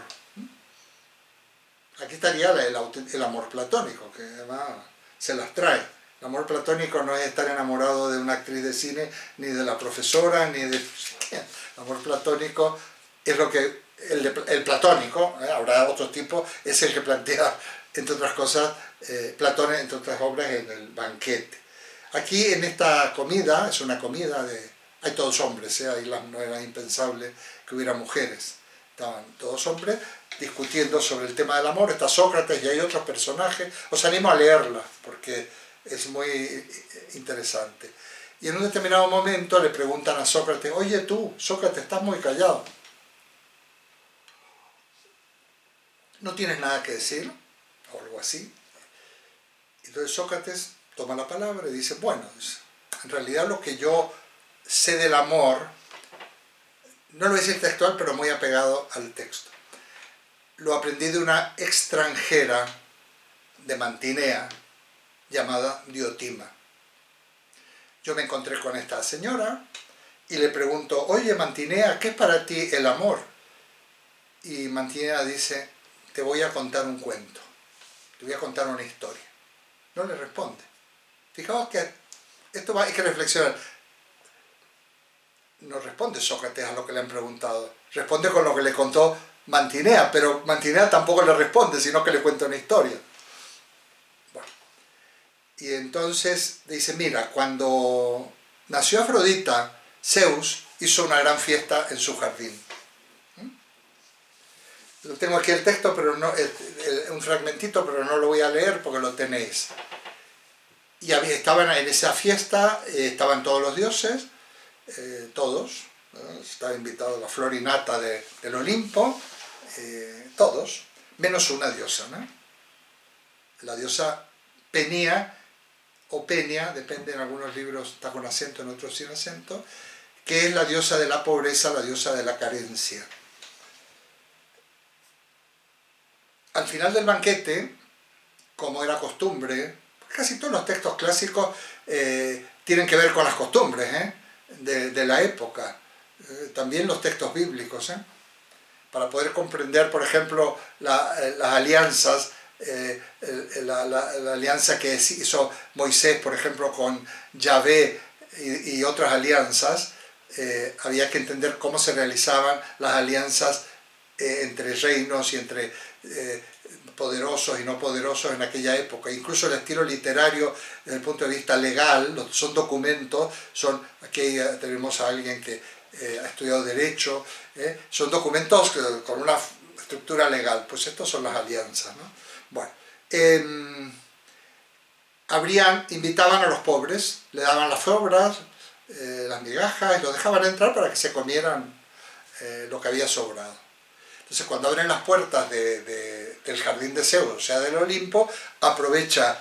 Aquí estaría el amor platónico, que además se las trae, El amor platónico no es estar enamorado de una actriz de cine, ni de la profesora, ni de... El amor platónico es lo que... El platónico, habrá otro tipo, es el que plantea, entre otras cosas, Platón, entre otras obras, en el banquete. Aquí en esta comida, es una comida de... Hay todos hombres, ahí no era impensable que hubiera mujeres. Estaban todos hombres discutiendo sobre el tema del amor. Está Sócrates y hay otros personajes. Os animo a leerla, porque es muy interesante. Y en un determinado momento le preguntan a Sócrates, oye tú, Sócrates, estás muy callado. ¿No tienes nada que decir? O algo así. Entonces Sócrates toma la palabra y dice, bueno, en realidad lo que yo sé del amor, no lo voy a decir textual, pero muy apegado al texto. Lo aprendí de una extranjera de Mantinea, llamada Diotima. Yo me encontré con esta señora y le pregunto, oye Mantinea, ¿qué es para ti el amor? Y Mantinea dice, te voy a contar un cuento, te voy a contar una historia. No le responde. Fijaos que esto hay que reflexionar. No responde Sócrates a lo que le han preguntado, responde con lo que le contó Mantinea, pero Mantinea tampoco le responde, sino que le cuenta una historia. Bueno. Y entonces dice, mira, cuando nació Afrodita, Zeus hizo una gran fiesta en su jardín. Tengo aquí el texto, pero no, un fragmentito, pero no lo voy a leer porque lo tenéis. Y estaban en esa fiesta, estaban todos los dioses, todos, ¿no? Estaba invitado la flor y nata del Olimpo, todos, menos una diosa, ¿no? La diosa Penía, o Penia, depende, en algunos libros está con acento, en otros sin acento, que es la diosa de la pobreza, la diosa de la carencia. Al final del banquete, como era costumbre, casi todos los textos clásicos tienen que ver con las costumbres de la época, también los textos bíblicos, para poder comprender, por ejemplo, las alianzas, la alianza que hizo Moisés, por ejemplo, con Yahvé y otras alianzas, había que entender cómo se realizaban las alianzas entre reinos y entre poderosos y no poderosos en aquella época. Incluso el estilo literario, desde el punto de vista legal, son documentos, aquí tenemos a alguien que ha estudiado Derecho, son documentos con una estructura legal, pues estas son las alianzas, ¿no? Bueno, invitaban a los pobres, le daban las sobras, las migajas, y los dejaban entrar para que se comieran lo que había sobrado. Entonces, cuando abren las puertas del jardín de Zeus, o sea, del Olimpo, aprovecha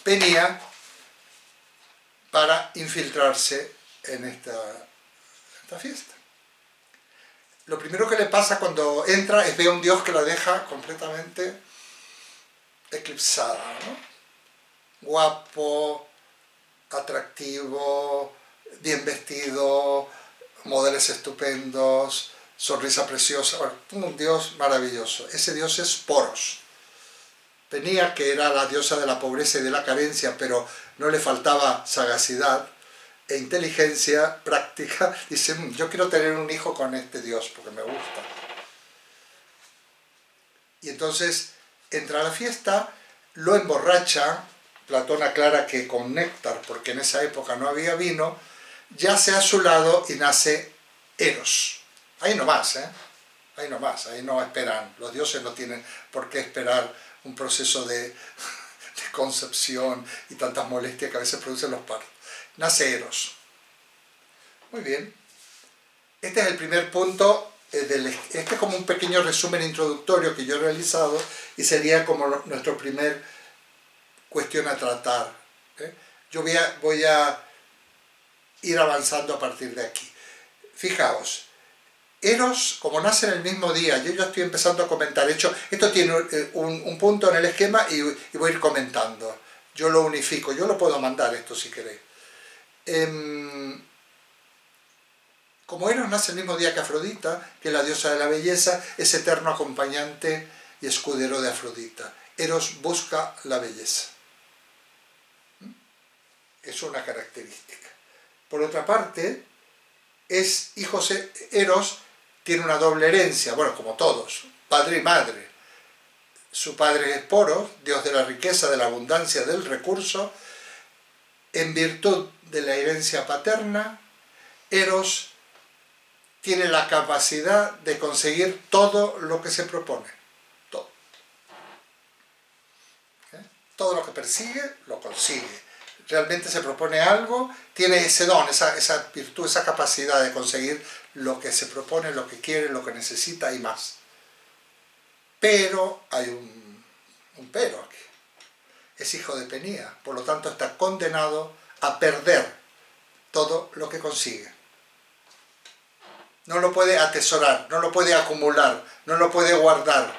Penía para infiltrarse en esta fiesta. Lo primero que le pasa cuando entra es ver a un dios que la deja completamente eclipsada, ¿no? Guapo, atractivo, bien vestido, modelos estupendos, sonrisa preciosa, bueno, un dios maravilloso. Ese dios es Poros. Penía, que era la diosa de la pobreza y de la carencia, pero no le faltaba sagacidad e inteligencia práctica, dice, yo quiero tener un hijo con este dios porque me gusta. Y entonces entra a la fiesta, lo emborracha, Platón aclara que con néctar, porque en esa época no había vino, yace a su lado y nace Eros. Ahí nomás, ahí nomás, ahí no esperan, los dioses no tienen por qué esperar un proceso de concepción y tantas molestias que a veces producen los partos. Nace Eros. Muy bien. Este es el primer punto, este es como un pequeño resumen introductorio que yo he realizado y sería como nuestro primer cuestión a tratar. Yo voy a ir avanzando a partir de aquí. Fijaos. Eros, como nace en el mismo día, yo ya estoy empezando a comentar, esto tiene un punto en el esquema y voy a ir comentando. Yo lo unifico, yo lo puedo mandar esto si queréis. Como Eros nace el mismo día que Afrodita, que es la diosa de la belleza, es eterno acompañante y escudero de Afrodita. Eros busca la belleza. es una característica. Por otra parte, Eros tiene una doble herencia, bueno, como todos, padre y madre. Su padre es Poros, dios de la riqueza, de la abundancia, del recurso. En virtud de la herencia paterna, Eros tiene la capacidad de conseguir todo lo que se propone. Todo. Todo lo que persigue, lo consigue. Realmente se propone algo, tiene ese don, esa virtud, esa capacidad de conseguir lo que se propone, lo que quiere, lo que necesita y más. Pero hay un pero aquí. Es hijo de Penía, por lo tanto está condenado a perder todo lo que consigue. No lo puede atesorar, no lo puede acumular, no lo puede guardar.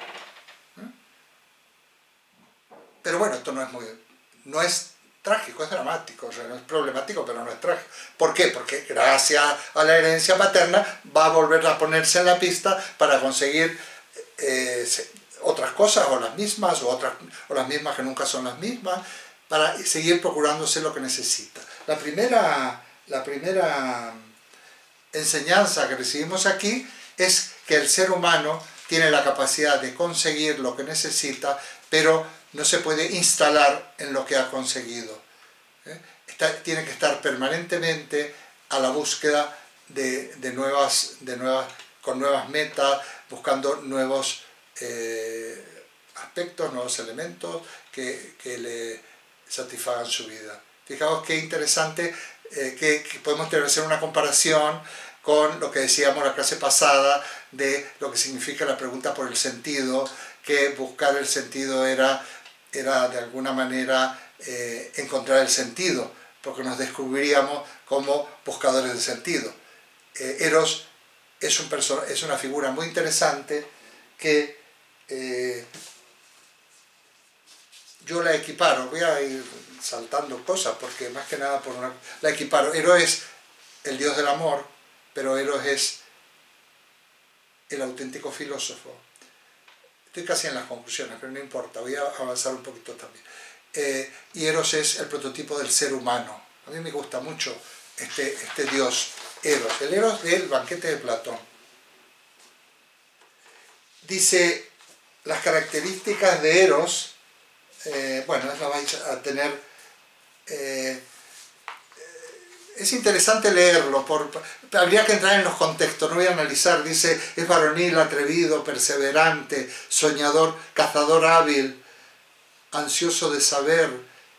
Pero bueno, esto no es trágico, es dramático, o sea, no es problemático, pero no es trágico. ¿Por qué? Porque gracias a la herencia paterna va a volver a ponerse en la pista para conseguir otras cosas, o las mismas, o las mismas que nunca son las mismas, para seguir procurándose lo que necesita. La primera enseñanza que recibimos aquí es que el ser humano tiene la capacidad de conseguir lo que necesita, pero no se puede instalar en lo que ha conseguido. Tiene que estar permanentemente a la búsqueda con nuevas metas, buscando nuevos aspectos, nuevos elementos que le satisfagan su vida. Fijaos qué interesante que podemos hacer una comparación con lo que decíamos la clase pasada de lo que significa la pregunta por el sentido, que buscar el sentido era de alguna manera encontrar el sentido, porque nos descubriríamos como buscadores de sentido. Eros es una figura muy interesante que yo la equiparo, voy a ir saltando cosas porque más que nada la equiparo. Eros es el dios del amor, pero Eros es el auténtico filósofo. Estoy casi en las conclusiones, pero no importa, voy a avanzar un poquito también. Y Eros es el prototipo del ser humano. A mí me gusta mucho este dios Eros, el Eros del banquete de Platón. Dice, las características de Eros, bueno, la vais a tener... es interesante leerlo, habría que entrar en los contextos, no voy a analizar. Dice, es varonil, atrevido, perseverante, soñador, cazador hábil, ansioso de saber,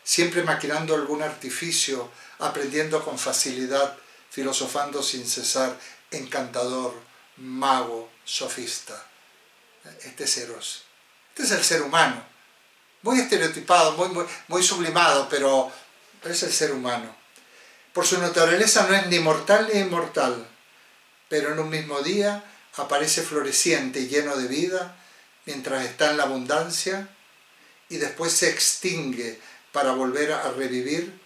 siempre maquinando algún artificio, aprendiendo con facilidad, filosofando sin cesar, encantador, mago, sofista. Este es Eros. Este es el ser humano. Muy estereotipado, muy sublimado, pero es el ser humano. Por su naturaleza no es ni mortal ni inmortal, pero en un mismo día aparece floreciente y lleno de vida mientras está en la abundancia y después se extingue para volver a revivir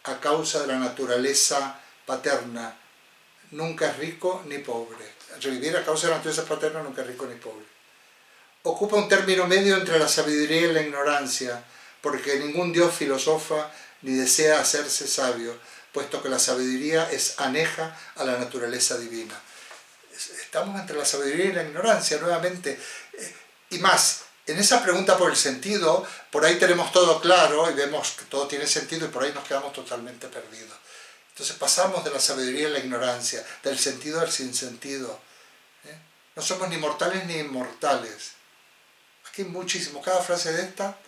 a causa de la naturaleza paterna. Nunca es rico ni pobre. Revivir a causa de la naturaleza paterna nunca es rico ni pobre. Ocupa un término medio entre la sabiduría y la ignorancia, porque ningún dios filosofa ni desea hacerse sabio, puesto que la sabiduría es aneja a la naturaleza divina. Estamos entre la sabiduría y la ignorancia nuevamente. Y más, en esa pregunta por el sentido, por ahí tenemos todo claro y vemos que todo tiene sentido y por ahí nos quedamos totalmente perdidos. Entonces pasamos de la sabiduría a la ignorancia, del sentido al sinsentido. No somos ni mortales ni inmortales. Aquí muchísimo, cada frase de esta,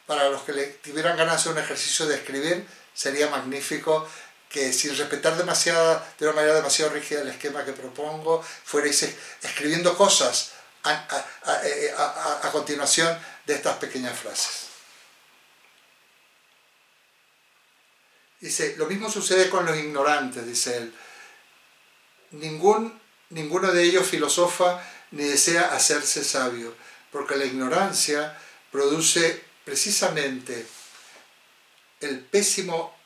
para los que tuvieran ganas de hacer un ejercicio de escribir, sería magnífico que sin respetar de una manera demasiado rígida el esquema que propongo, fuerais escribiendo cosas a continuación de estas pequeñas frases. Dice, lo mismo sucede con los ignorantes, dice él. Ninguno de ellos filosofa ni desea hacerse sabio, porque la ignorancia produce precisamente el pésimo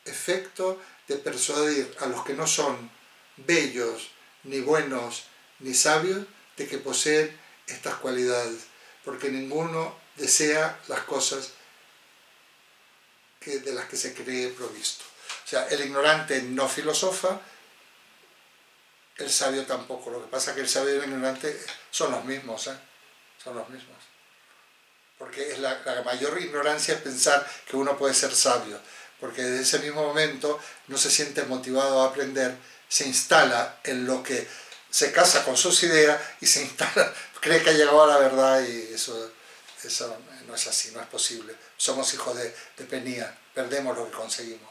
efecto de persuadir a los que no son bellos, ni buenos, ni sabios, de que poseen estas cualidades, porque ninguno desea las cosas de las que se cree provisto. O sea, el ignorante no filosofa, el sabio tampoco. Lo que pasa es que el sabio y el ignorante son los mismos, ¿eh? Son los mismos. Porque es la mayor ignorancia es pensar que uno puede ser sabio. Porque desde ese mismo momento no se siente motivado a aprender, se instala en lo que se casa con sus ideas y se instala, cree que ha llegado a la verdad, y eso no es así, no es posible. Somos hijos de penía, perdemos lo que conseguimos.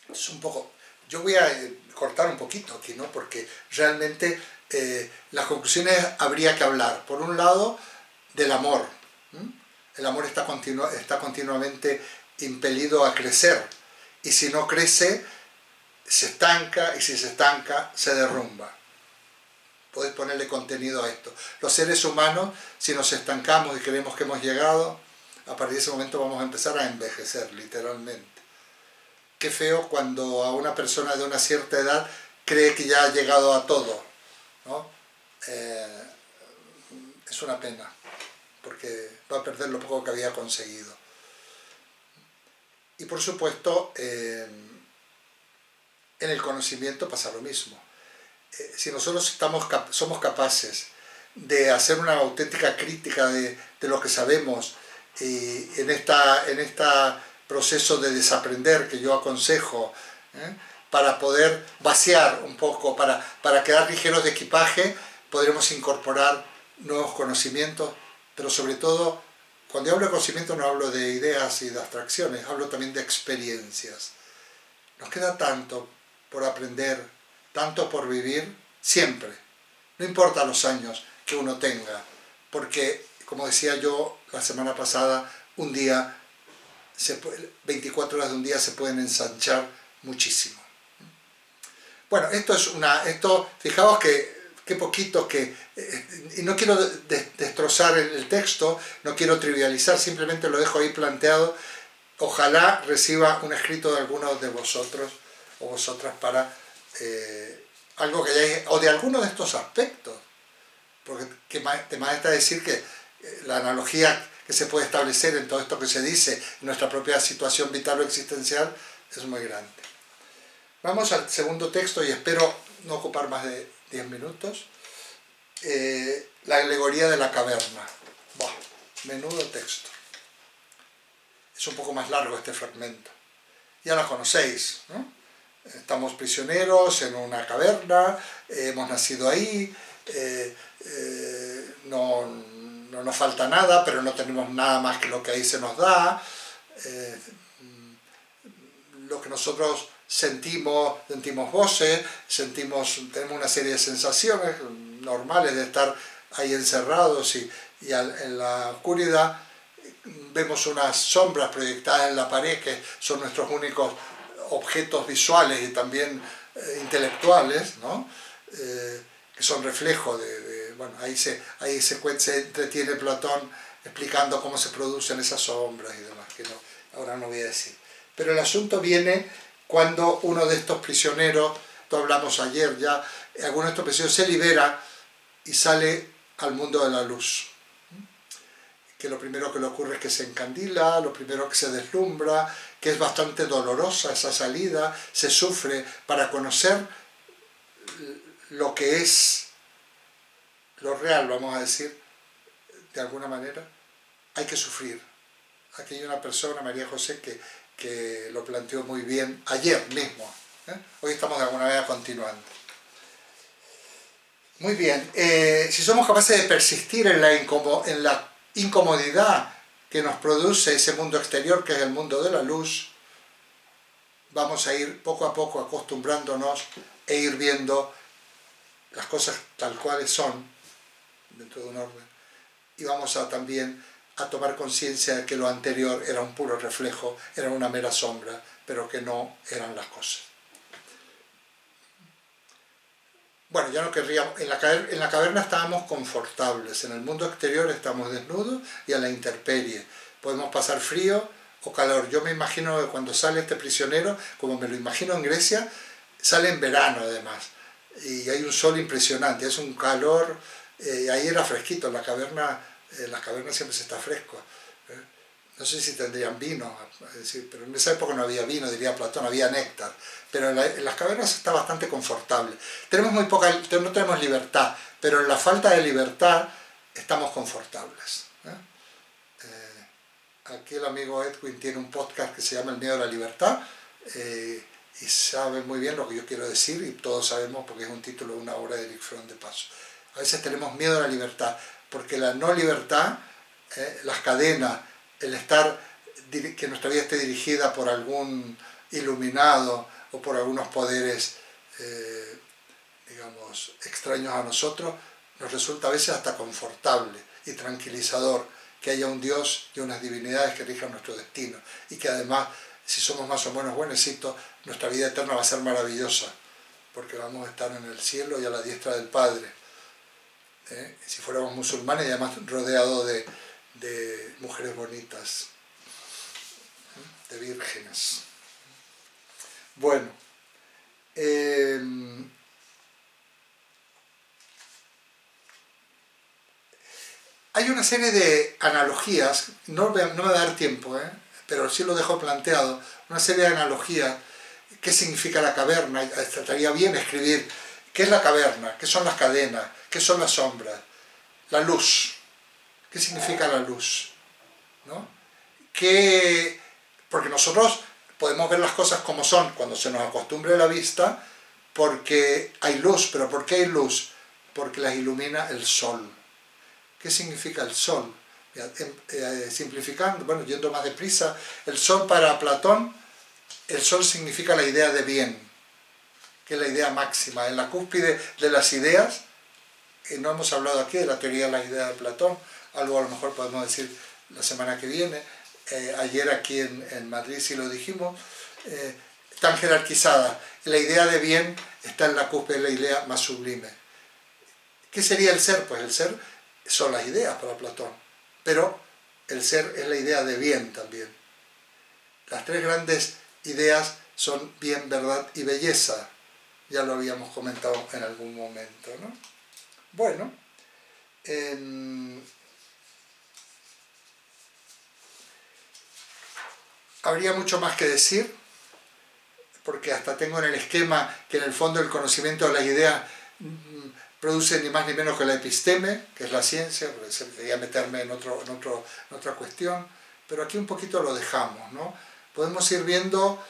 Es un poco... Yo voy a cortar un poquito aquí, ¿no? Porque realmente las conclusiones habría que hablar. Por un lado, del amor. El amor está continuamente impelido a crecer. Y si no crece, se estanca, y si se estanca, se derrumba. Podéis ponerle contenido a esto. Los seres humanos, si nos estancamos y creemos que hemos llegado, a partir de ese momento vamos a empezar a envejecer, literalmente. Qué feo cuando a una persona de una cierta edad cree que ya ha llegado a todo, ¿no? Es una pena, porque va a perder lo poco que había conseguido. Y por supuesto, en el conocimiento pasa lo mismo. Si nosotros somos capaces de hacer una auténtica crítica de lo que sabemos, y en esta proceso de desaprender que yo aconsejo, para poder vaciar un poco, para quedar ligeros de equipaje, podremos incorporar nuevos conocimientos, pero sobre todo, cuando yo hablo de conocimiento no hablo de ideas y de abstracciones, hablo también de experiencias. Nos queda tanto por aprender, tanto por vivir, siempre. No importa los años que uno tenga, porque, como decía yo la semana pasada, 24 horas de un día se pueden ensanchar muchísimo. Bueno, fijaos que poquito y no quiero destrozar el texto, no quiero trivializar, simplemente lo dejo ahí planteado. Ojalá reciba un escrito de algunos de vosotros o vosotras para algo que hayáis, o de alguno de estos aspectos, porque te molesta decir que la analogía que se puede establecer en todo esto que se dice, en nuestra propia situación vital o existencial, es muy grande. Vamos al segundo texto, y espero no ocupar más de 10 minutos. La alegoría de la caverna. Buah, menudo texto. Es un poco más largo este fragmento. Ya la conocéis, ¿no? Estamos prisioneros en una caverna, hemos nacido ahí, no nos falta nada, pero no tenemos nada más que lo que ahí se nos da. Lo que nosotros sentimos voces, tenemos una serie de sensaciones normales de estar ahí encerrados, y en la oscuridad vemos unas sombras proyectadas en la pared que son nuestros únicos objetos visuales y también intelectuales, ¿no? Que son reflejos bueno, ahí se entretiene Platón explicando cómo se producen esas sombras y demás, que ahora no voy a decir. Pero el asunto viene cuando uno de estos prisioneros, esto hablamos ayer ya, alguno de estos prisioneros se libera y sale al mundo de la luz. Que lo primero que le ocurre es que se encandila, lo primero que se deslumbra, que es bastante dolorosa esa salida, se sufre para conocer lo que es lo real, vamos a decir, de alguna manera. Hay que sufrir. Aquí hay una persona, María José, que lo planteó muy bien ayer mismo. Hoy estamos de alguna manera continuando. Muy bien, si somos capaces de persistir en la incomodidad que nos produce ese mundo exterior, que es el mundo de la luz, vamos a ir poco a poco acostumbrándonos e ir viendo las cosas tal cuales son, dentro de un orden, y vamos también a tomar conciencia de que lo anterior era un puro reflejo, era una mera sombra, pero que no eran las cosas. Bueno, ya no querríamos, en la caverna estábamos confortables, en el mundo exterior estamos desnudos y a la intemperie. Podemos pasar frío o calor. Yo me imagino que cuando sale este prisionero, como me lo imagino en Grecia, sale en verano además, y hay un sol impresionante, es un calor, ahí era fresquito, en las cavernas siempre se está fresco. no sé si tendrían vino, es decir, pero en esa época no había vino, diría Platón, había néctar. Pero en las cavernas está bastante confortable. Tenemos muy poca, no tenemos libertad, pero en la falta de libertad estamos confortables. Aquí el amigo Edwin tiene un podcast que se llama El miedo a la libertad, y sabe muy bien lo que yo quiero decir, y todos sabemos porque es un título de una obra de Eric Fromm de paso. A veces tenemos miedo a la libertad, porque la no libertad, las cadenas, el estar, que nuestra vida esté dirigida por algún iluminado o por algunos poderes, digamos, extraños a nosotros, nos resulta a veces hasta confortable y tranquilizador que haya un Dios y unas divinidades que rijan nuestro destino, y que además, si somos más o menos buenecitos, nuestra vida eterna va a ser maravillosa, porque vamos a estar en el cielo y a la diestra del Padre. Si fuéramos musulmanes y además rodeados de mujeres bonitas, de vírgenes. Bueno, hay una serie de analogías, no me va a dar tiempo, pero sí lo dejo planteado, una serie de analogías. ¿Qué significa la caverna? Estaría bien escribir qué es la caverna, qué son las cadenas, qué son las sombras, la luz, qué significa la luz, ¿no? Porque nosotros podemos ver las cosas como son cuando se nos acostumbre la vista, porque hay luz. ¿Pero por qué hay luz? Porque las ilumina el sol. ¿Qué significa el sol? Simplificando, bueno, yendo más deprisa, el sol para Platón, el sol significa la idea de bien, que es la idea máxima, en la cúspide de las ideas. No hemos hablado aquí de la teoría de las ideas de Platón, algo a lo mejor podemos decir la semana que viene. Ayer aquí en Madrid sí lo dijimos, tan jerarquizada. La idea de bien está en la cúspide de la idea más sublime. ¿Qué sería el ser? Pues el ser son las ideas para Platón, pero el ser es la idea de bien también. Las tres grandes ideas son bien, verdad y belleza. Ya lo habíamos comentado en algún momento, ¿no? Bueno, habría mucho más que decir, porque hasta tengo en el esquema que en el fondo el conocimiento de las ideas produce ni más ni menos que la episteme, que es la ciencia, porque sería meterme en otra cuestión, pero aquí un poquito lo dejamos, ¿no? Podemos ir viendo,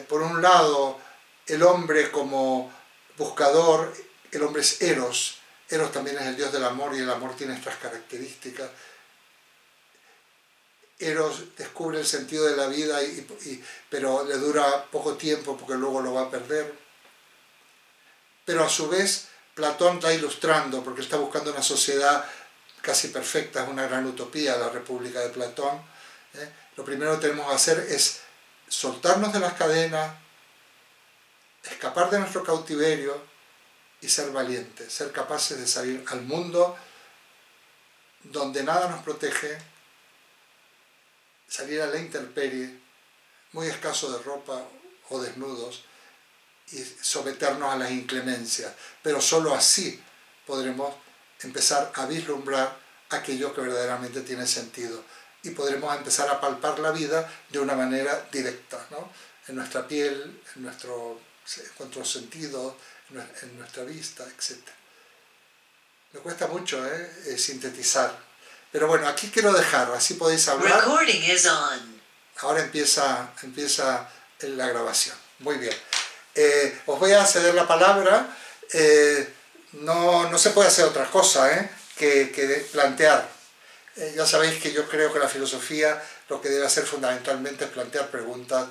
por un lado, el hombre como buscador. El hombre es Eros. Eros también es el dios del amor, y el amor tiene estas características. Eros descubre el sentido de la vida, pero le dura poco tiempo porque luego lo va a perder. Pero a su vez, Platón está ilustrando, porque está buscando una sociedad casi perfecta, es una gran utopía la República de Platón. Lo primero que tenemos que hacer es soltarnos de las cadenas, escapar de nuestro cautiverio y ser valientes, ser capaces de salir al mundo donde nada nos protege, salir a la intemperie, muy escaso de ropa o desnudos, y someternos a las inclemencias. Pero solo así podremos empezar a vislumbrar aquello que verdaderamente tiene sentido, y podremos empezar a palpar la vida de una manera directa, ¿no? En nuestra piel, en nuestros sentidos, en nuestra vista, etc. Me cuesta mucho sintetizar, pero bueno, aquí quiero dejar, así podéis hablar. Recording is on. Ahora empieza la grabación. Muy bien. Os voy a ceder la palabra. No se puede hacer otra cosa que plantear. Ya sabéis que yo creo que la filosofía lo que debe hacer fundamentalmente es plantear preguntas.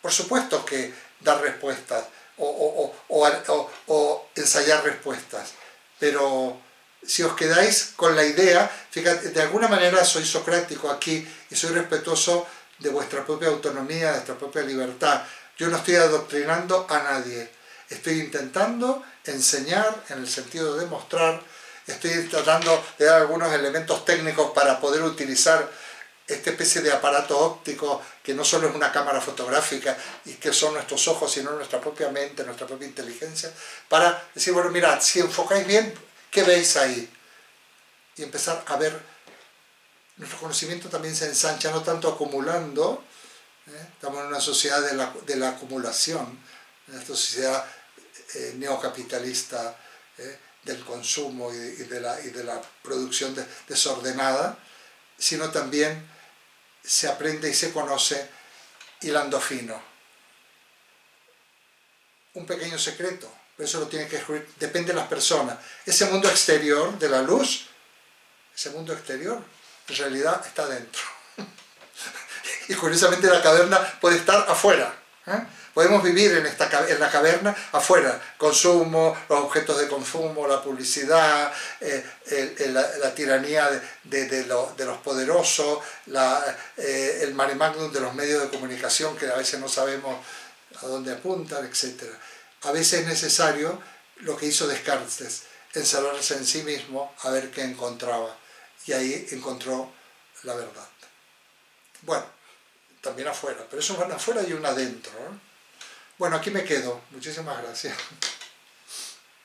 Por supuesto que dar respuestas o ensayar respuestas, pero si os quedáis con la idea, fíjate, de alguna manera soy socrático aquí y soy respetuoso de vuestra propia autonomía, de vuestra propia libertad. Yo no estoy adoctrinando a nadie, estoy intentando enseñar en el sentido de mostrar. Estoy tratando de dar algunos elementos técnicos para poder utilizar esta especie de aparato óptico que no solo es una cámara fotográfica y que son nuestros ojos, sino nuestra propia mente, nuestra propia inteligencia, para decir, bueno, mirad, si enfocáis bien, ¿qué veis ahí? Y empezar a ver nuestro conocimiento también se ensancha, no tanto acumulando, estamos en una sociedad de la acumulación, en esta sociedad neocapitalista del consumo y de la producción desordenada, sino también se aprende y se conoce hilando fino. Un pequeño secreto, pero eso lo tiene que descubrir, depende de las personas. Ese mundo exterior de la luz, ese mundo exterior, en realidad está dentro. Y curiosamente la caverna puede estar afuera. Podemos vivir en la caverna afuera, consumo, los objetos de consumo, la publicidad, la tiranía de los poderosos, el mare magnum de los medios de comunicación que a veces no sabemos a dónde apuntan, etc. A veces es necesario lo que hizo Descartes, encerrarse en sí mismo a ver qué encontraba. Y ahí encontró la verdad. Bueno, también afuera, pero eso es una afuera y una adentro, ¿no? Bueno, aquí me quedo. Muchísimas gracias.